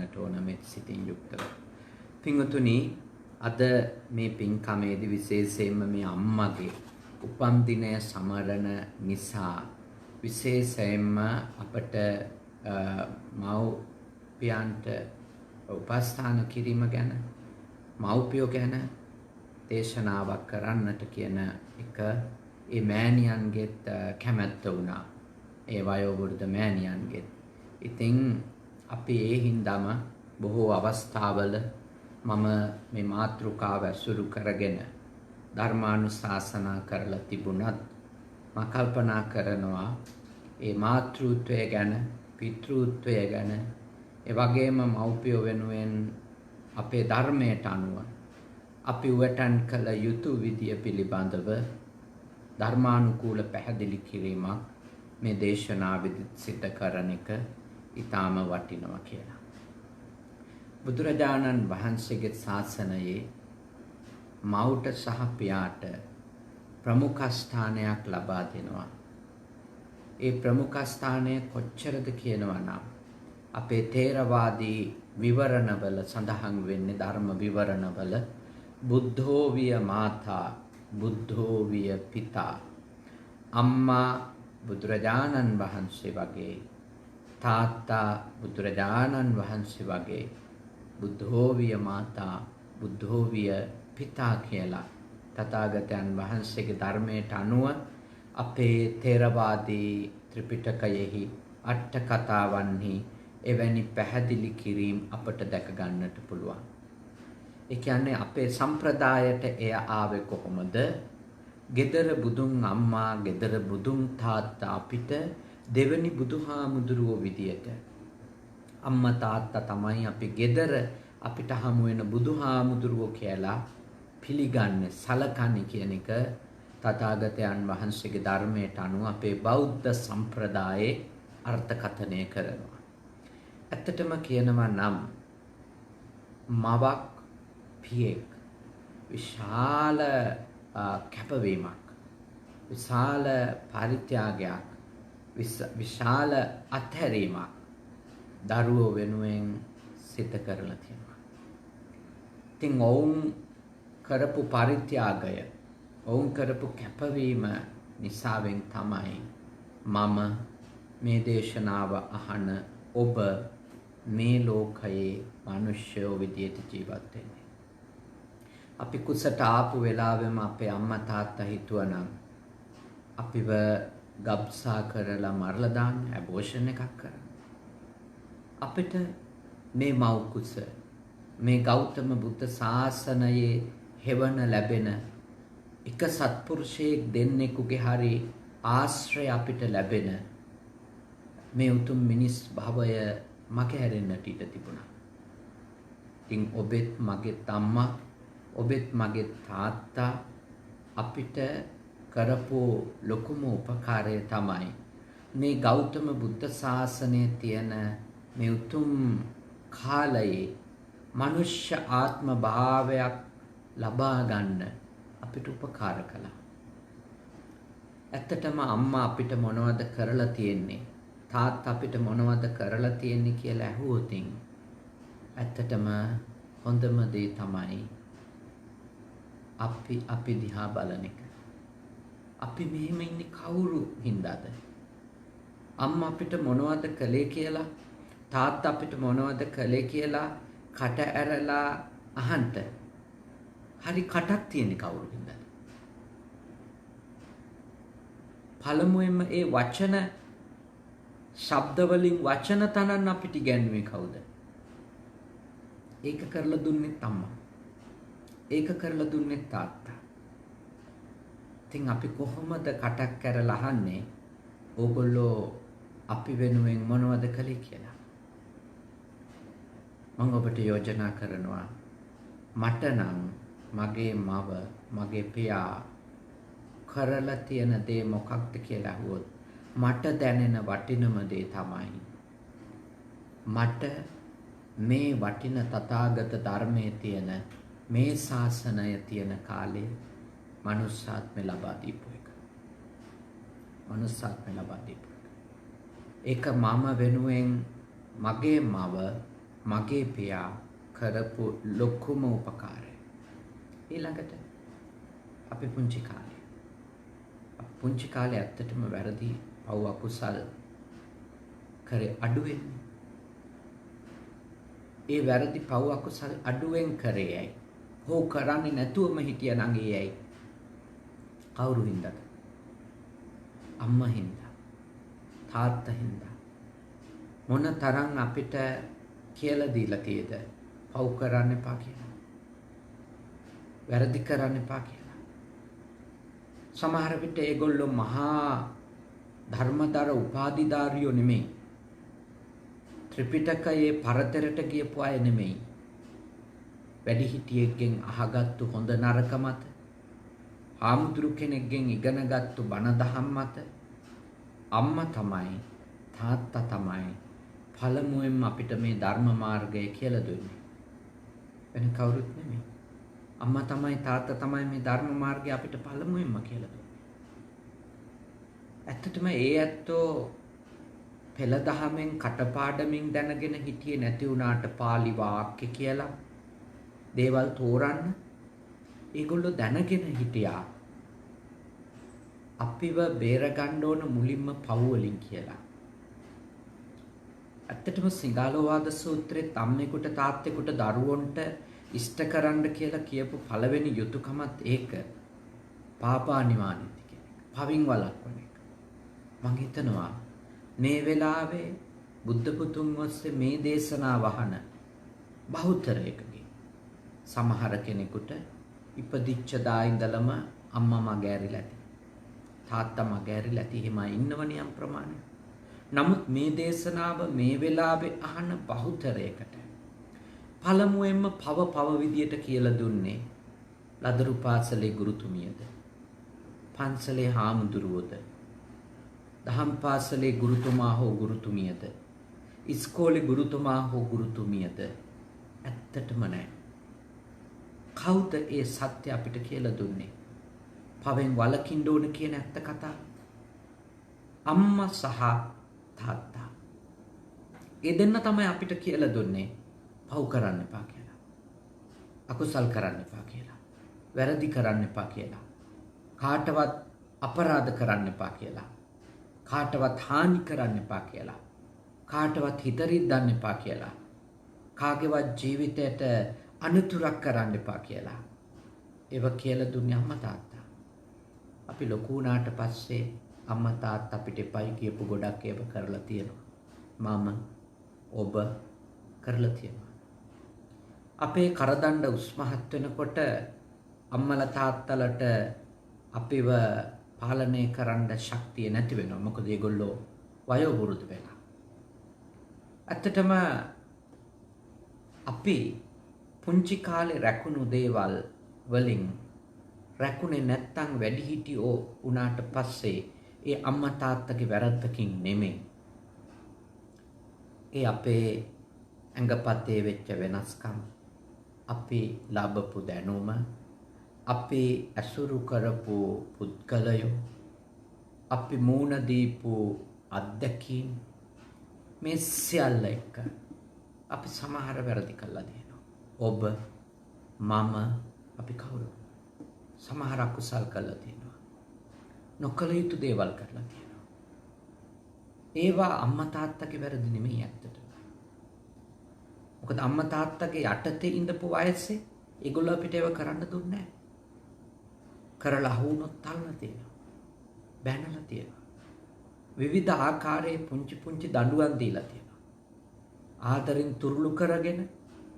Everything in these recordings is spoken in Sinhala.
කරන්නට ඕන මේ සිතින් යුක්තව. පින්වතුනි, අද මේ පින්කමේදී විශේෂයෙන්ම මේ අම්මගේ උපන් දිනය සමරන නිසා විශේෂයෙන්ම අපට මව්පියන්ට උපස්ථාන කිරීම ගැන, මව්පියෝ ගැන දේශනාවක් කරන්නට කියන එක ඒ මෑණියන්ගෙත් කැමැත්ත වුණා. ඒ වයෝවෘද්ධ මෑණියන්ගෙත්. ඉතින් අපි ඒ හින්දාම බොහෝ අවස්ථාවල මම මේ මාතෘකාව ඇසුරු කරගෙන ධර්මානුශාසනා කරලා තිබුණත් මම කල්පනා කරනවා ඒ මාතෘත්වය ගැන, පිතෘත්වය ගැන, ඒ වගේම මව්පියෝ වෙනුවෙන් අපේ ධර්මයට අනුව අපි උවටන් කළ යුතු විදිය පිළිබඳව ධර්මානුකූල පැහැදිලි කිරීමක් මේ දේශනාවෙදි සිද්ධ කරන එක ඊටාම වටිනවා කියලා. බුදුරජාණන් වහන්සේගේ ශාසනයේ මව්ට සහ පියාට ප්‍රමුඛ ස්ථානයක් ලබා දෙනවා. ඒ ප්‍රමුඛ ස්ථානය කොච්චරද කියනවා නම් අපේ ථේරවාදී විවරණවල සඳහන් වෙන්නේ, ධර්ම විවරණවල බුද්ධෝ විය මාතා, බුද්ධෝ විය පිතා. අම්මා බුදුරජාණන් වහන්සේ වගේ, තාත්තා බුදුරජාණන් වහන්සේ වගේ, බුද්ධෝ විය මාතා, බුද්ධෝ විය පිතා කියලා තථාගතයන් වහන්සේගේ ධර්මයට අනුව අපේ ථේරවාදී ත්‍රිපිටකයෙහි අට කතාවන්හි එවැනි පැහැදිලි කිරීම අපට දැක ගන්නට පුළුවන්. ඒ කියන්නේ අපේ සම්ප්‍රදායට එය ආවේ කොහොමද? gedara budun amma, gedara budun තාත්තා අපිට දෙවනි බුදුහාමුදුරුවෝ විදියට. අම්මා තාත්තා තමයි අපි gedara අපිට හමු වෙන බුදුහාමුදුරුවෝ කියලා පිළිගන්නේ, සලකන්නේ කියන එක තථාගතයන් වහන්සේගේ ධර්මයට අනුව අපේ බෞද්ධ සම්ප්‍රදායේ අර්ථකථනය කරනවා. ඇත්තටම කියනවා නම් මවක් පියෙක් විශාල කැපවීමක්, විශාල පරිත්‍යාගයක්, විශාල අත්හැරීමක් දරුවෝ වෙනුවෙන් සිත කරලා තියෙනවා. ඉතින් ඔවුන් කරපු පරිත්‍යාගය, ඔවුන් කරපු කැපවීම නිසාවෙන් තමයි මම මේ දේශනාව අහන ඔබ මේ ලෝකයේ මිනිස්යෝ විදියට ජීවත් වෙන්නේ. අපි කුසට ආපු වෙලාවෙම අපේ අම්මා තාත්තා හිතුවනම් අපිව ගබ්සා කරලා මරලා දාන්න, ඇබෝෂන් එකක් කරන්න. අපිට මේ මව් කුස, මේ ගෞතම බුද්ධ ශාසනයේ හෙවන ලැබෙන එක සත්පුරුෂයෙක් දෙන්නෙකුගේ හරි ආශ්‍රය අපිට ලැබෙන මේ උතුම් මිනිස් භවය මගහැරෙන්නට ඉඩ තිබුණා. ඉතින් ඔබෙත් මගෙත් අම්මා, ඔබෙත් මගෙත් තාත්තා අපිට කරපු ලොකුම උපකාරය තමයි මේ ගෞතම බුද්ධ ශාසනයේ තියෙන මේ උතුම් කාලයේ මනුෂ්‍ය ආත්ම භාවයක් ලබා ගන්න අපිට උපකාර කළා. ඇත්තටම අම්මා අපිට මොනවද කරලා තියෙන්නේ, තාත්තා අපිට මොනවද කරලා තියෙන්නේ කියලා ඇහුවොතින් ඇත්තටම හොඳම දේ තමයි අපි දිහා බලන එක. අපි මෙහෙම ඉන්නේ කවුරු හින්දාද? අම්මා අපිට මොනවද කළේ කියලා, තාත්තා අපිට මොනවද කළේ කියලා කට ඇරලා අහන්න හරි කටක් තියෙන කවුරු හින්දාද? පළමුවෙන්ම ඒ වචන ශබ්ද වලින් වචන තනන්න අපිට ඉගැන්වුවේ කවුද? ඒක කරලා දුන්නේ අම්මා. ඒක කරලා දුන්නේ තාත්තා. ඉතින් අපි කොහොමද කටක් කරලා අහන්නේ ඕගොල්ලෝ අපි වෙනුවෙන් මොනවද කළේ කියලා? මම ඔබට යෝජනා කරනවා, මට නම් මගේ මව, මගේ පියා කරලා තියෙන දේ මොකක්ද කියලා අහුවොත් මට දැනෙන වටිනම දේ තමයි මට මේ වටින තථාගත ධර්මයේ තියෙන මේ ශාසනය තියෙන කාලේ මනුස්සාත්මය ලබා දීපු එක. මනුස්සාත්මය ලබා දීපු එක. ඒක මම වෙනුවෙන් මගේ මව මගේ පියා කරපු ලොකුම උපකාරය. ඊළඟට අපි පුංචි කාලේ ඇත්තටම වැරදි පව් අකුසල් කරේ අඩුවෙන්. ඒ වැරදි පව් අකුසල් අඩුවෙන් කරේ ඇයි? හෝ කරන්නේ නැතුවම හිටිය නම් ඒ ඇයි? කවුරු හින්දාද? අම්මා හින්දා. තාත්තා හින්දා. මොන තරම් අපිට කියලා දීලා තියෙද? පව් කරන්න එපා කියලා. වැරදි කරන්න එපා කියලා. සමහර විට ඒගොල්ලෝ මහා ධර්මදර උපාධිධාරියෝ නෙමෙයි. ත්‍රිපිටකයේ පරතරට ගියපු අය නෙමෙයි. වැඩිහිටියෙක්ගෙන් අහගත්තු හොඳ නරක මත, හාමුදුරු කෙනෙක්ගෙන් ඉගෙනගත්තු බණ දහම් මත අම්මා තමයි තාත්තා තමයි පළමුවෙන්ම අපිට මේ ධර්ම මාර්ගය කියලා දුන්නේ. වෙන කවුරුත් නෙමෙයි. අම්මා තමයි තාත්තා තමයි මේ ධර්ම මාර්ගය අපිට පළමුවෙන්ම කියලා දුන්නේ. ඇත්තටම ඒ ඇත්තෝ පෙළ දහමෙන් කටපාඩමින් දැනගෙන හිටියේ නැති වුණාට පාලි වාක්‍ය කියලා දේවල් තෝරන්න ඒගොල්ලෝ දැනගෙන හිටියා. අපිව බේරගන්න ඕන මුලින්ම පව් වලින් කියලා. ඇත්තටම සිඟාලෝවාද සූත්‍රයේ අම්මෙකුට තාත්තෙකුට දරුවන්ට ඉෂ්ට කරන්න කියලා කියපු පළවෙනි යුතුයකමත් ඒක. පාපානිවානිති කියන එක. පවින් වළක්වන එක. මං හිතනවා මේ වෙලාවේ බුද්ධ පුතුන් ඔස්සේ මේ දේශනාව අහන බහුතරයකගේ සමහර කෙනෙකුට ඉපදිච්ච දා ඉඳලම අම්මා මග ඇරිලා ඇති. තාත්තා මග ඇරිලා ඇති. එහෙම ඉන්නවනේ යම් ප්‍රමාණයක්. නමුත් මේ දේශනාව මේ වෙලාවේ අහන බහුතරයකට පළමුවෙන්ම පව විදියට කියලා දුන්නේ ලදරු පාසලේ ගුරුතුමියද, පන්සලේ හාමුදුරුවෝද, දහම් පාසලේ ගුරුතුමා හෝ ගුරුතුමියද, ඉස්කෝලේ ගුරුතුමා හෝ ගුරුතුමියද? ඇත්තටම නෑ. කවුද ඒ සත්‍ය අපිට කියලා දුන්නේ? පවෙන් වළකින්න ඕන කියන ඇත්ත කතාව. අම්මා සහ තාත්තා. ඒ දෙන්න තමයි අපිට කියලා දුන්නේ පව් කරන්න එපා කියලා. අකුසල් කරන්න එපා කියලා. වැරදි කරන්න එපා කියලා. කාටවත් අපරාධ කරන්න එපා කියලා. කාටවත් හානි කරන්න එපා කියලා. කාටවත් හිත රිද්දන්න එපා කියලා. කාගේවත් ජීවිතයට අනතුරක් කරන්න එපා කියලා. ඒව කියලා දුන්නේ අම්මා තාත්තා. අපි ලොකු වුණාට පස්සේ අම්මා තාත්තා අපිට එපයි කියපු ගොඩක් ඒව කරලා තියෙනවා. මම ඔබ කරලා තියෙනවා. අපේ කරදණ්ඩ උස්මහත් වෙනකොට අම්මලා තාත්තලට අපිව පාලනය කරන්න ශක්තිය නැති වෙනවා. මොකද ඒගොල්ලෝ වයෝ වෘද්ධ වෙලා. ඇත්තටම අපි පුංචි කාලේ රැකුණු දේවල් වලින් රැකුනේ නැත්තම් වැඩිහිටියෝ උනාට පස්සේ ඒ අම්මා තාත්තගේ වැරද්දකින් නෙමෙයි. ඒ අපේ ඇඟපතේ වෙච්ච වෙනස්කම්, අපි ලැබපු දැනුම, අපි ඇසුරු කරපු පුද්ගලයෝ, අපි මූණ දීපු අත්දැකීම්, මේ සියල්ල එක්ක අපි සමහර වැරදි කළා දෙනවා. ඔබ, මම, අපි කවුරු සමහර අකුසල් කළා තියෙනවා. නොකළ යුතු දේවල් කරලා තියෙනවා. ඒවා අම්මා තාත්තගේ වැරදි නෙමෙයි ඇත්තට. මොකද අම්මා තාත්තගේ යටතේ ඉඳපු වයසේ ඒගොල්ලෝ අපිට ඒව කරන්න දුන්නේ නැහැ. කරලා වුණොත් තල්ලා තියෙනවා. බැනලා තියෙනවා. විවිධ ආකාරයේ පුංචි පුංචි දඬුවම් දීලා තියෙනවා. ආදරෙන් තුරුළු කරගෙන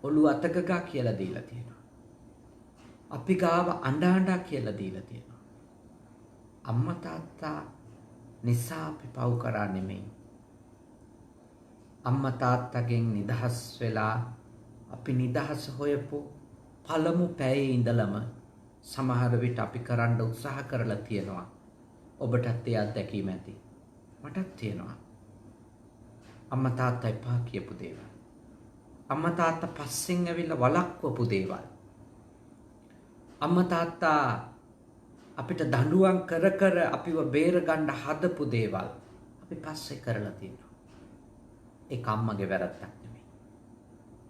ඔළුව අතකගා කියලා දීලා තියෙනවා. අපි ගාව අඬා කියලා දීලා තියෙනවා. අම්මා තාත්තා නිසා අපි පව් කරා නෙමෙයි. අම්මා තාත්තගෙන් නිදහස් වෙලා අපි නිදහස හොයපු පළමු පැයේ ඉඳලම සමහර විට අපි කරන්න උත්සාහ කරලා තියෙනවා. ඔබටත් ඒ අත්දැකීම ඇති. මටත් තියෙනවා. අම්මා තාත්තා එපා කියපු දේවල්. අම්මා තාත්තා පස්සෙන් ඇවිල්ලා වළක්වපු දේවල්. අම්මා තාත්තා අපිට දඬුවම් කර කර අපිව බේර ගන්න හදපු දේවල් අපි පස්සේ කරලා තියෙනවා. ඒක අම්මගේ වැරද්දක් නෙමෙයි.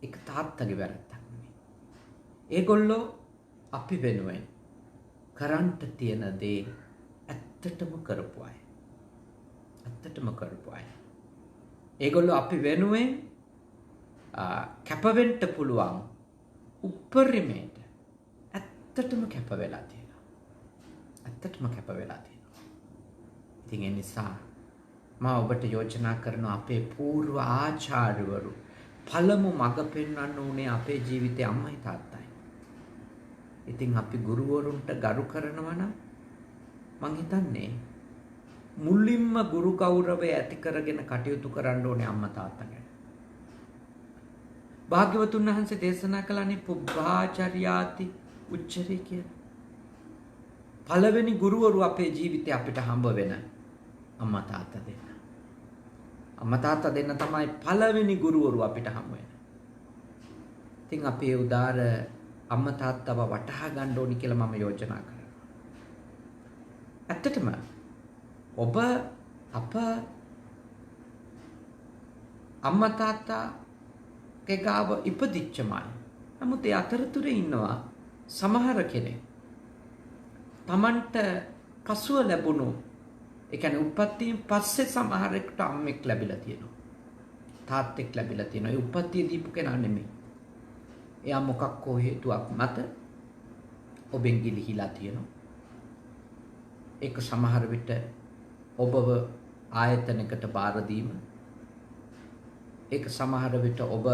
ඒක තාත්තගේ වැරද්දක් නෙමෙයි. ඒගොල්ලෝ අපි වෙනුවෙන් කරන්ට තියෙන දේ ඇත්තටම කරපු අය. ඇත්තටම කරපු අය. ඒගොල්ලෝ අපි වෙනුවෙන් කැපවෙන්න පුළුවන් උපරිමයට ඇත්තටම කැප වෙලා තියෙනවා. ඇත්තටම කැප වෙලා තියෙනවා. ඉතින් ඒ නිසා මම ඔබට යෝජනා කරන අපේ పూర్ව ආචාර්යවරු පළමු මඟ පෙන්වන්න උනේ අපේ ජීවිතේ අම්මයි තාත්තයි. ඉතින් අපි ගුරුවරුන්ට ගරු කරනවා නම් මං හිතන්නේ මුලින්ම ගුරු ගෞරවය ඇති කරගෙන කටයුතු කරන්න ඕනේ අම්මා තාත්තා ගැන. භාග්‍යවතුන් වහන්සේ දේශනා කළානේ පුබ්බාචර්යාති උච්චරේ කියලා. පළවෙනි ගුරුවරු අපේ ජීවිතේ අපිට හම්බ වෙන අම්මා තාත්තා දෙන්න. අම්මා තාත්තා දෙන්න තමයි පළවෙනි ගුරුවරු අපිට හම්බ වෙන්නේ. ඉතින් අපි ඒ උදාර අම්මා තාත්තව වටහා ගන්න ඕනි කියලා මම යෝජනා කරනවා. ඇත්තටම ඔබ අප අම්මා තාත්තාගේ ගාව ඉපදිච්චමයි. නමුත් ඒ අතරතුරේ ඉන්නවා සමහර කෙනෙක් Tamanට පසුව ලැබුණු ඒ කියන්නේ උපත්තියෙන් පස්සේ සමහරෙකුට අම්මෙක් ලැබිලා තියෙනවා. තාත්තෙක් ලැබිලා තියෙනවා. ඒ උපත්තිය දීපු කෙනා නෙමෙයි. එයා මොකක් හෝ හේතුවක් මත ඔබෙන් ගිලිහිලා තියෙනවා. ඒක සමහර විට ඔබව ආයතනයකට බාර දීම. ඒක සමහර විට ඔබ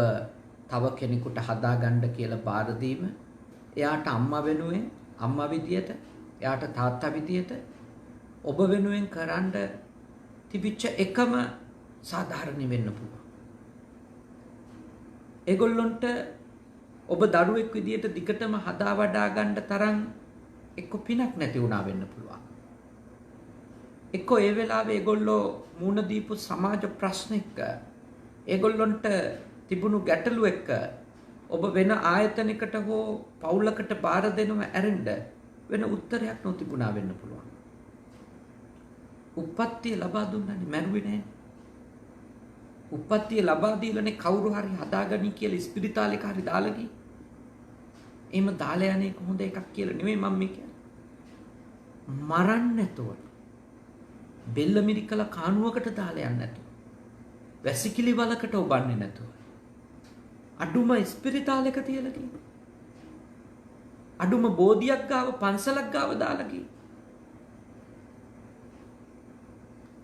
තව කෙනෙකුට හදාගන්න කියලා බාර දීම. එයාට අම්මා වෙනුවෙන් අම්මා විදියට, එයාට තාත්තා විදියට ඔබ වෙනුවෙන් කරන්න තිබිච්ච එකම සාධාරණ වෙන්න පුළුවන්. ඒගොල්ලොන්ට ඔබ දරුවෙක් විදියට දිගටම හදා වඩා ගන්න තරම් එක්ක පිනක් නැති වුණා වෙන්න පුළුවන්. එක්ක ඒ වෙලාවේ ඒගොල්ලෝ මුණ දීපු සමාජ ප්‍රශ්න එක්ක ඒගොල්ලොන්ට තිබුණු ගැටලු එක්ක ඔබ වෙන ආයතනයකට හෝ පවුලකට බාර දෙනව ඇරෙන්න වෙන උත්තරයක් නොතිබුණා වෙන්න පුළුවන්. උප්පත්තිය ලබා දුන්නානේ මැරුවේ නැහැ. උප්පත්තිය ලබා දීලානේ කවුරු හරි හදාගනි කියලා ඉස්පිරිතාලෙක හරි දාලා ගියේ. එහෙම දාලා යන්නේ හොඳ එකක් කියලා නෙමෙයි මම මේ කියන්නේ. මරන්න නැතුව බෙල්ල මිරිකලා කානුවකට දාලා යන්න නැතුව වැසිකිලි වලකට ඔබන්නේ නැතුව අඩුම ඉස්පිරිතාලෙක තියලා තියෙනවා. අඩුම බෝධියක් ගාව පන්සලක් ගාව දාලා ගියේ.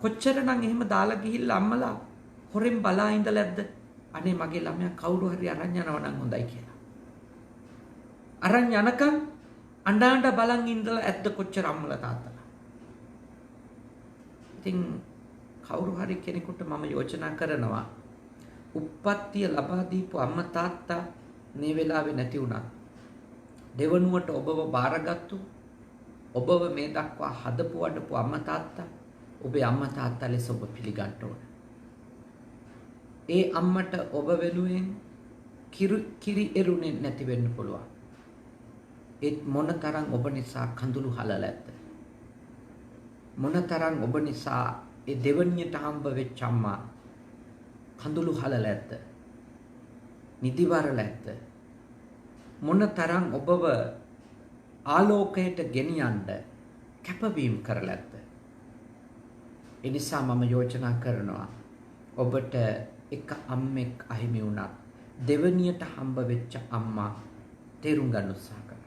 කොච්චරනම් එහෙම දාලා ගිහිල්ලා අම්මලා හොරෙන් බලා ඉඳලා ඇද්ද? අනේ මගේ ළමයා කවුරු හරි අරන් යනවා නම් හොඳයි කියලා. අරන් යනකම් අඬ බලන් ඉඳලා ඇද්ද කොච්චර අම්මලා තාත්තලා. ඉතින් කවුරු හරි කෙනෙකුට මම යෝජනා කරනවා උප්පත්තිය ලබා දීපු අම්මා තාත්තා මේ වෙලාවේ නැති වුණා. දෙවනුවට ඔබව බාරගත්තු ඔබව මේ දක්වා හදපු වඩපු අම්මා තාත්තා ඔබේ අම්මා තාත්තා ලෙස ඔබ පිළිගන්න ඕන. ඒ අම්මට ඔබ වෙනුවෙන් කිරි එරුනේ නැති වෙන්න පුළුවන්. ඒත් මොනතරම් ඔබ නිසා කඳුළු හලලා ඇද්ද? මොනතරම් ඔබ නිසා ඒ දෙවනියට හම්බ වෙච්ච අම්මා කඳුළු හලලා ඇද්ද? නිදිවරලා ඇද්ද? මොනතරම් ඔබව ආලෝකයට ගෙනියන්න කැපවීම කරලා ඇද්ද? ඒ නිසා මම යෝජනා කරනවා ඔබට එක අම්මෙක් අහිමි වුණත් දෙවනියට හම්බ වෙච්ච අම්මා තේරුම් ගන්න උත්සාහ කරන්න.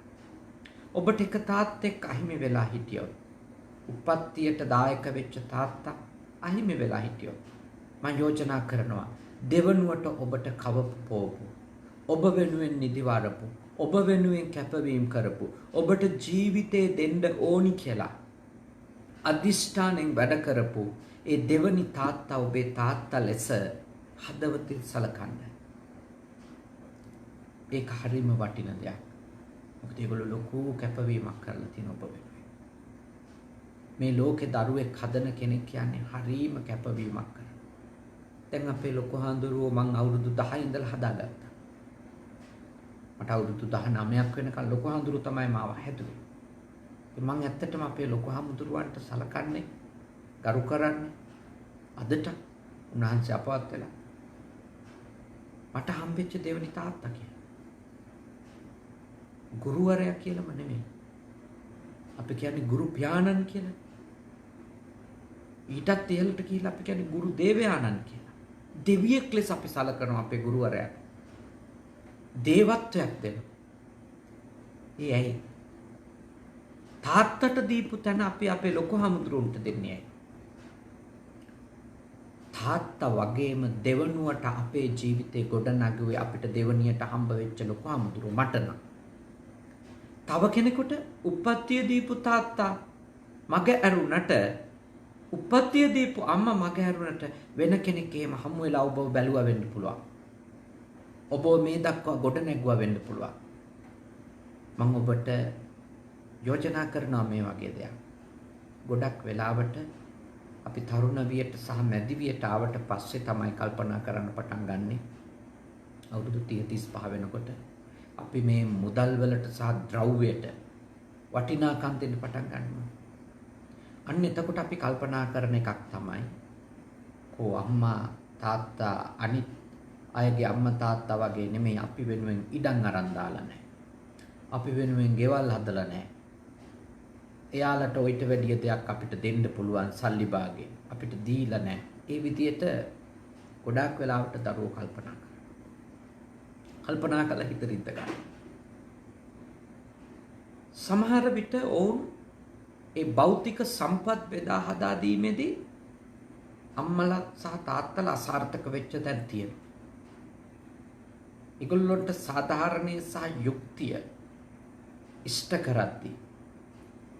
ඔබට එක තාත්තෙක් අහිමි වෙලා හිටියොත් උපත්තියට දායක වෙච්ච තාත්තා අහිමි වෙලා හිටියොත් මම යෝජනා කරනවා දෙවනුවට ඔබට කවපෝපු ඔබ වෙනුවෙන් නිදිවරපු ඔබ වෙනුවෙන් කැපවීම කරපු ඔබට ජීවිතේ දෙන්න ඕනි කියලා අදිෂ්ඨානෙන් වැඩ කරපු ඒ දෙවනි තාත්තා ඔබේ තාත්තා ලෙස හදවතින් සලකන්න. ඒක හරිම වටින දෙයක්. මොකද ඒගොල්ලෝ ලොකු කැපවීමක් කරලා තියෙන ඔබ වෙනුවෙන්. මේ ලෝකේ දරුවෙක් හදන කෙනෙක් කියන්නේ හරිම කැපවීමක් කරන. දැන් අපේ ලොකු හාමුදුරුවෝ මං අවුරුදු 10 ඉඳලා හදාගත්තා. මට අවුරුදු 19ක් වෙනකන් ලොකු හාමුදුරුවෝ තමයි මාව හැදුවේ. මම ඇත්තටම අපේ ලොකු හාමුදුරුවන්ට සලකන්නේ ගරු කරන්නේ අදට උන්වහන්සේ අපවත් වෙලා. මට හම්බෙච්ච දෙවනි තාත්තා කියලා. ගුරුවරයා කියලාම නෙමෙයි. අපි කියන්නේ ගුරු පියාණන් කියලා. ඊටත් ඉහළට කියලා අපි කියන්නේ ගුරු දේවයාණන් කියලා. දෙවියෙක් ලෙස අපි සලකනවා අපේ ගුරුවරයා. දේවත්වයක් දෙනවා. ඒ ඇයි? තාත්තට දීපු තැන අපි අපේ ලොකු හමුදුරුවන්ට දෙන්නේ ඇයි? තාත්තා වගේම දෙවනුවට අපේ ජීවිතේ ගොඩනගුවේ අපිට දෙවනියට හම්බ වෙච්ච ලොකු හමුදුරුව මට නම්. තව කෙනෙකුට උප්පත්තිය දීපු තාත්තා මග ඇරුණට උප්පත්තිය දීපු අම්මා මග ඇරුණට වෙන කෙනෙක් එහෙම හමු වෙලා ඔබව බැලුවා වෙන්න පුළුවන්. ඔබ මේ දක්වා ගොඩ නැගුවා වෙන්න පුළුවන්. මම ඔබට යෝජනා කරනවා මේ වගේ දෙයක්. ගොඩක් වෙලාවට අපි තරුණ වියට සහ මැදි වියට ආවට පස්සේ තමයි කල්පනා කරන්න පටන් ගන්නෙ. අවුරුදු 30 35 වෙනකොට අපි මේ මුදල් වලට සහ ද්‍රව්‍යයට වටිනාකම් දෙන්න පටන් ගන්නවා. අන්න එතකොට අපි කල්පනා කරන එකක් තමයි කෝ අම්මා තාත්තා අනිත් අයගේ අම්මා තාත්තා වගේ නෙමෙයි අපි වෙනුවෙන් ඉඩම් අරන් දාලා නැහැ. අපි වෙනුවෙන් ගෙවල් හදලා නැහැ. එයාලට ඔයිට වැඩිය දෙයක් අපිට දෙන්න පුළුවන් සල්ලි භාගේ අපිට දීලා නැහැ. ඒ විදියට ගොඩාක් වෙලාවට දරුවෝ කල්පනා කරනවා. කල්පනා කළ හිත රිද්ද ගන්න. සමහර විට ඔවුන් ඒ භෞතික සම්පත් බෙදා හදා දීමේදී අම්මලා සහ තාත්තලා අසාර්ථක වෙච්ච තැන් තියෙනවා. ඒගොල්ලොන්ට සාධාරණයේ සහ යුක්තිය ඉෂ්ට කරද්දී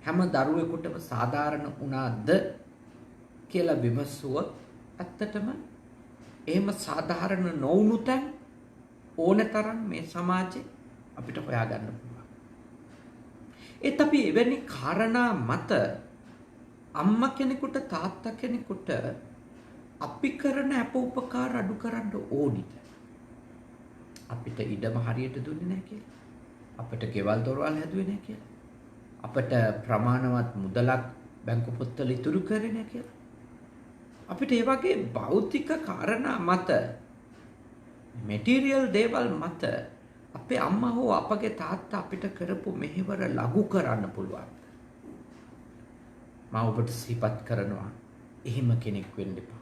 හැම දරුවෙකුටම සාධාරණ වුණාද කියලා විමසුවොත් ඇත්තටම එහෙම සාධාරණ නොවුණු තැන් ඕනතරම් මේ සමාජේ අපිට හොයාගන්න පුළුවන්. ඒත් අපි එවැනි කාරණා මත අම්මා කෙනෙකුට තාත්තා කෙනෙකුට අපි කරන අප උපකාර අඩු කරන්න ඕනිද? අපිට ඉඩම හරියට දුන්නේ නැහැ කියලා. අපිට ගෙවල් දොරවල් හැදුවේ නැහැ කියලා. අපිට ප්‍රමාණවත් මුදලක් බැංකු පොත්වල ඉතුරු කරේ නැහැ කියලා. අපිට ඒ වගේ භෞතික කාරණා මත මැටීරියල් දේවල් මත අපේ අම්මා හෝ අපගේ තාත්තා අපිට කරපු මෙහෙවර ලඝු කරන්න පුළුවන්. මම ඔබට සිහිපත් කරනවා එහෙම කෙනෙක් වෙන්න එපා.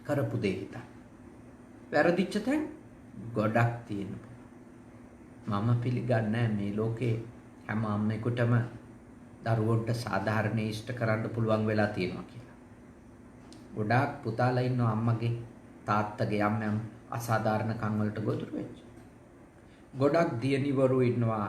කරපු දේ හිතා. වැරදිච්ච තැන් ගොඩක් තියෙනවා. මම පිළිගන්නේ මේ ලෝකේ හැම අම්මෙකුටම දරුවන්ට සාධාරණ ඉෂ්ට කරන්න පුළුවන් වෙලා තියෙනවා කියලා. ගොඩාක් පුතාලා ඉන්නවා අම්මගේ තාත්තගේ යම් අසාධාරණ කම් වලට ගොදුරු වෙච්ච. ගොඩක් දියණිවරු ඉන්නවා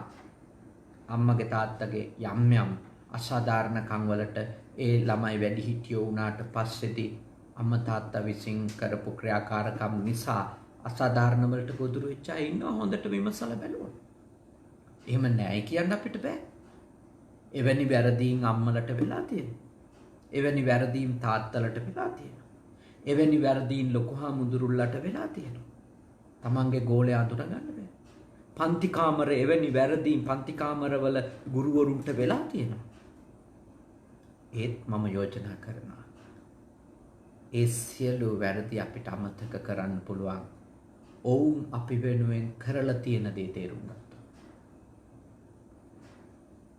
අම්මගේ තාත්තගේ යම් අසාධාරණ කම් වලට ඒ ළමයි වැඩි හිටියෝ වුණාට පස්සේදී අම්මා තාත්තා විසින් කරපු ක්‍රියාකාරකම් නිසා අසාධාරණ වලට ගොදුරු වෙච්ච අය ඉන්නවා. හොඳට විමසලා බලුවොත් එහෙම නැහැ කියන්න අපිට බෑ. එවැනි වැරදීම් අම්මලට වෙලා තියෙනවා. එවැනි වැරදීම් තාත්තලට වෙලා තියෙනවා. එවැනි වැරදීම් ලොකුහාමුදුරුල්ලට වෙලා තියෙනවා. තමන්ගේ ගෝලයා අඳුර ගන්න බෑ. පන්ති කාමර එවැනි වැරදීම් පන්ති කාමරවල ගුරුවරුන්ට වෙලා තියෙනවා. ඒත් මම යෝජනා කරනවා ඒ සියලු වැරදි අපිට අමතක කරන්න පුළුවන්. ඔවුන් අපි වෙනුවෙන් කරලා තියෙන දේ තේරුම් ගත්තා.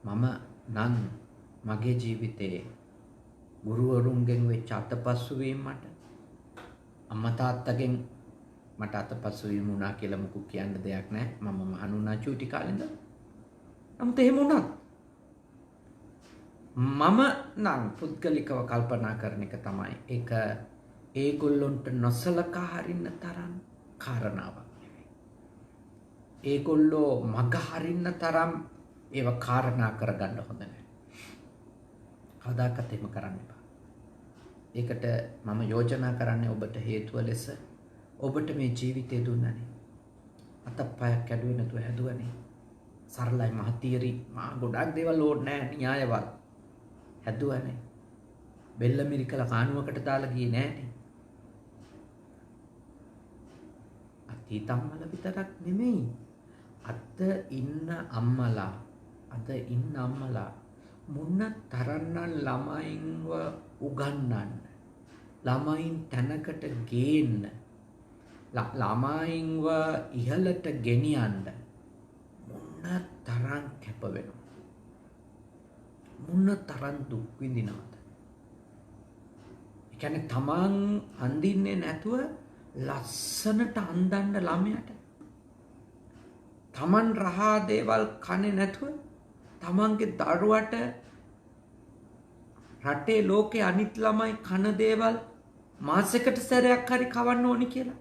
මම නම් මගේ ජීවිතේ ගුරුවරුන්ගෙන් වෙච්ච අතපසු වීම මට අම්මා තාත්තගෙන් මට අතපසු වීම වුණා කියලා මුකුත් කියන්න දෙයක් නැහැ. මම මහණුණා චූටි කාලේ ඉඳන්. නමුත් එහෙම වුණත් මම නම් පුද්ගලිකව කල්පනා කරන එක තමයි ඒක ඒගොල්ලොන්ට නොසලකා හරින්න තරම් කාරණාවක් නෙවෙයි. ඒගොල්ලෝ මග හරින්න තරම් ඒව කාරණා කරගන්න හොඳ නැහැ. කවදාකවත් එහෙම කරන්න එපා. ඒකට මම යෝජනා කරන්නේ ඔබට හේතුව ලෙස ඔබට මේ ජීවිතය දුන්නනේ. අතප්පයක් කැඩුවේ නැතුව හැදුවනේ. සරලයි මහතියරි මා ගොඩක් දේවල් ඕනේ නැහැ න්‍යායවත්. හැදුවනේ. බෙල්ල මිරිකලා කානුවකට දාලා ගියේ නෑනේ. අතීත අම්මලා විතරක් නෙමෙයි. අද ඉන්න අම්මලා මොන තරම්නම් ළමයින්ව උගන්වන්න ළමයින් තැනකට ගේන්න ළමයින්ව ඉහළට ගෙනියන්න මොන තරම් කැප වෙනවද? මොන තරම් දුක් විඳිනවද? ඒ කියන්නේ තමන් අඳින්නේ නැතුව ලස්සනට අඳන්න ළමයට. තමන් රහා දේවල් කන්නේ නැතුව තමන්ගේ දරුවට රටේ ලෝකේ අනිත් ළමයි කන දේවල් මාසෙකට සැරයක් හරි කවන්න ඕනි කියලා.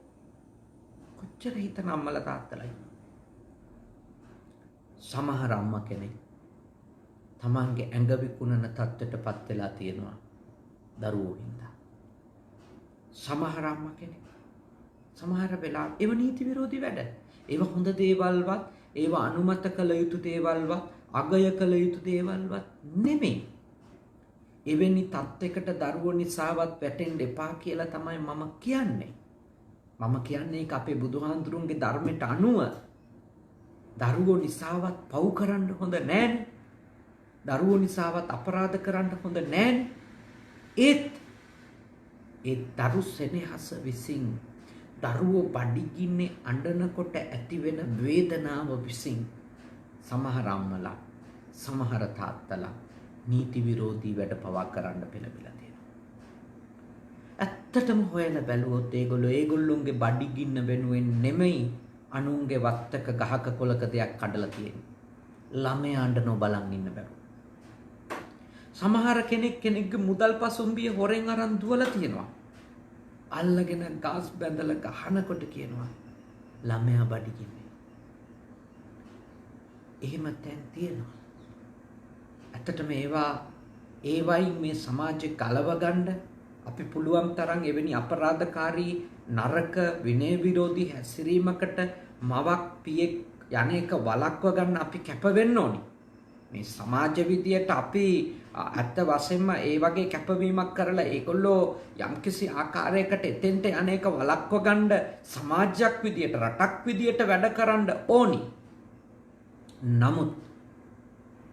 කොච්චර හිතන අම්මලා තාත්තලා ඉන්නවද? සමහර අම්මා කෙනෙක් තමන්ගේ ඇඟ විකුණන තත්ත්වයටපත් වෙලා තියෙනවා දරුවෝ හින්දා. සමහර අම්මා කෙනෙක් සමහර වෙලාවට ඒව නීති විරෝධී වැඩ. ඒව හොඳ දේවල්වත්, ඒව අනුමත කළ යුතු දේවල්වත්, අගය කළ යුතු දේවල්වත් නෙමෙයි. එවැනි තත්යකට දරුවෝ නිසාවත් වැටෙන්න එපා කියලා තමයි මම කියන්නේ. මම කියන්නේ ඒක අපේ බුදුහාඳුරුන්ගේ ධර්මයට අනුව දරුවෝ නිසාවත් පව් කරන්න හොඳ නෑනේ. දරුවෝ නිසාවත් අපරාධ කරන්න හොඳ නෑනේ. ඒ දරු සෙනෙහස විසින් දරුවෝ බඩගින්නේ අඬනකොට ඇතිවෙන වේදනාව විසින් සමහර අම්මලා සමහර තාත්තලා නීති විරෝධී වැඩ පවා කරන්න පෙළඹිලා තියෙනවා. ඇත්තටම හොයලා බැලුවොත් ඒගොල්ලොන්ගේ බඩගින්න වෙනුවෙන් නෙමෙයි අනුන්ගේ වත්තක ගහක කොලක දෙයක් කඩලා තියෙන්නේ. ළමයා අඬනෝ බලන් ඉන්න බැරුව. සමහර කෙනෙක්ගේ මුදල් පසුම්බිය හොරෙන් අරන් දුවලා තියෙනවා. අල්ලගෙන ගාස් බැඳලා ගහනකොට කියනවා ළමයා බඩගින්නේ. එහෙම තැන් තියෙනවා. ඇත්තටම ඒවයින් මේ සමාජය ගලව ගන්න අපි පුළුවන් තරම් එවැනි අපරාධකාරී නරක විනය විරෝධී හැසිරීමකට මවක් පියෙක් යන්නේක වළක්ව ගන්න අපි කැප වෙන්න ඕනි. මේ සමාජ විදියට අපි ඇත්ත වශයෙන්ම ඒ වගේ කැපවීමක් කරලා ඒගොල්ලෝ යම්කිසි ආකාරයකට එතෙන්ට අනේක වළක්ව ගන්න සමාජයක් විදියට රටක් විදියට වැඩ කරන්න ඕනි. නමුත්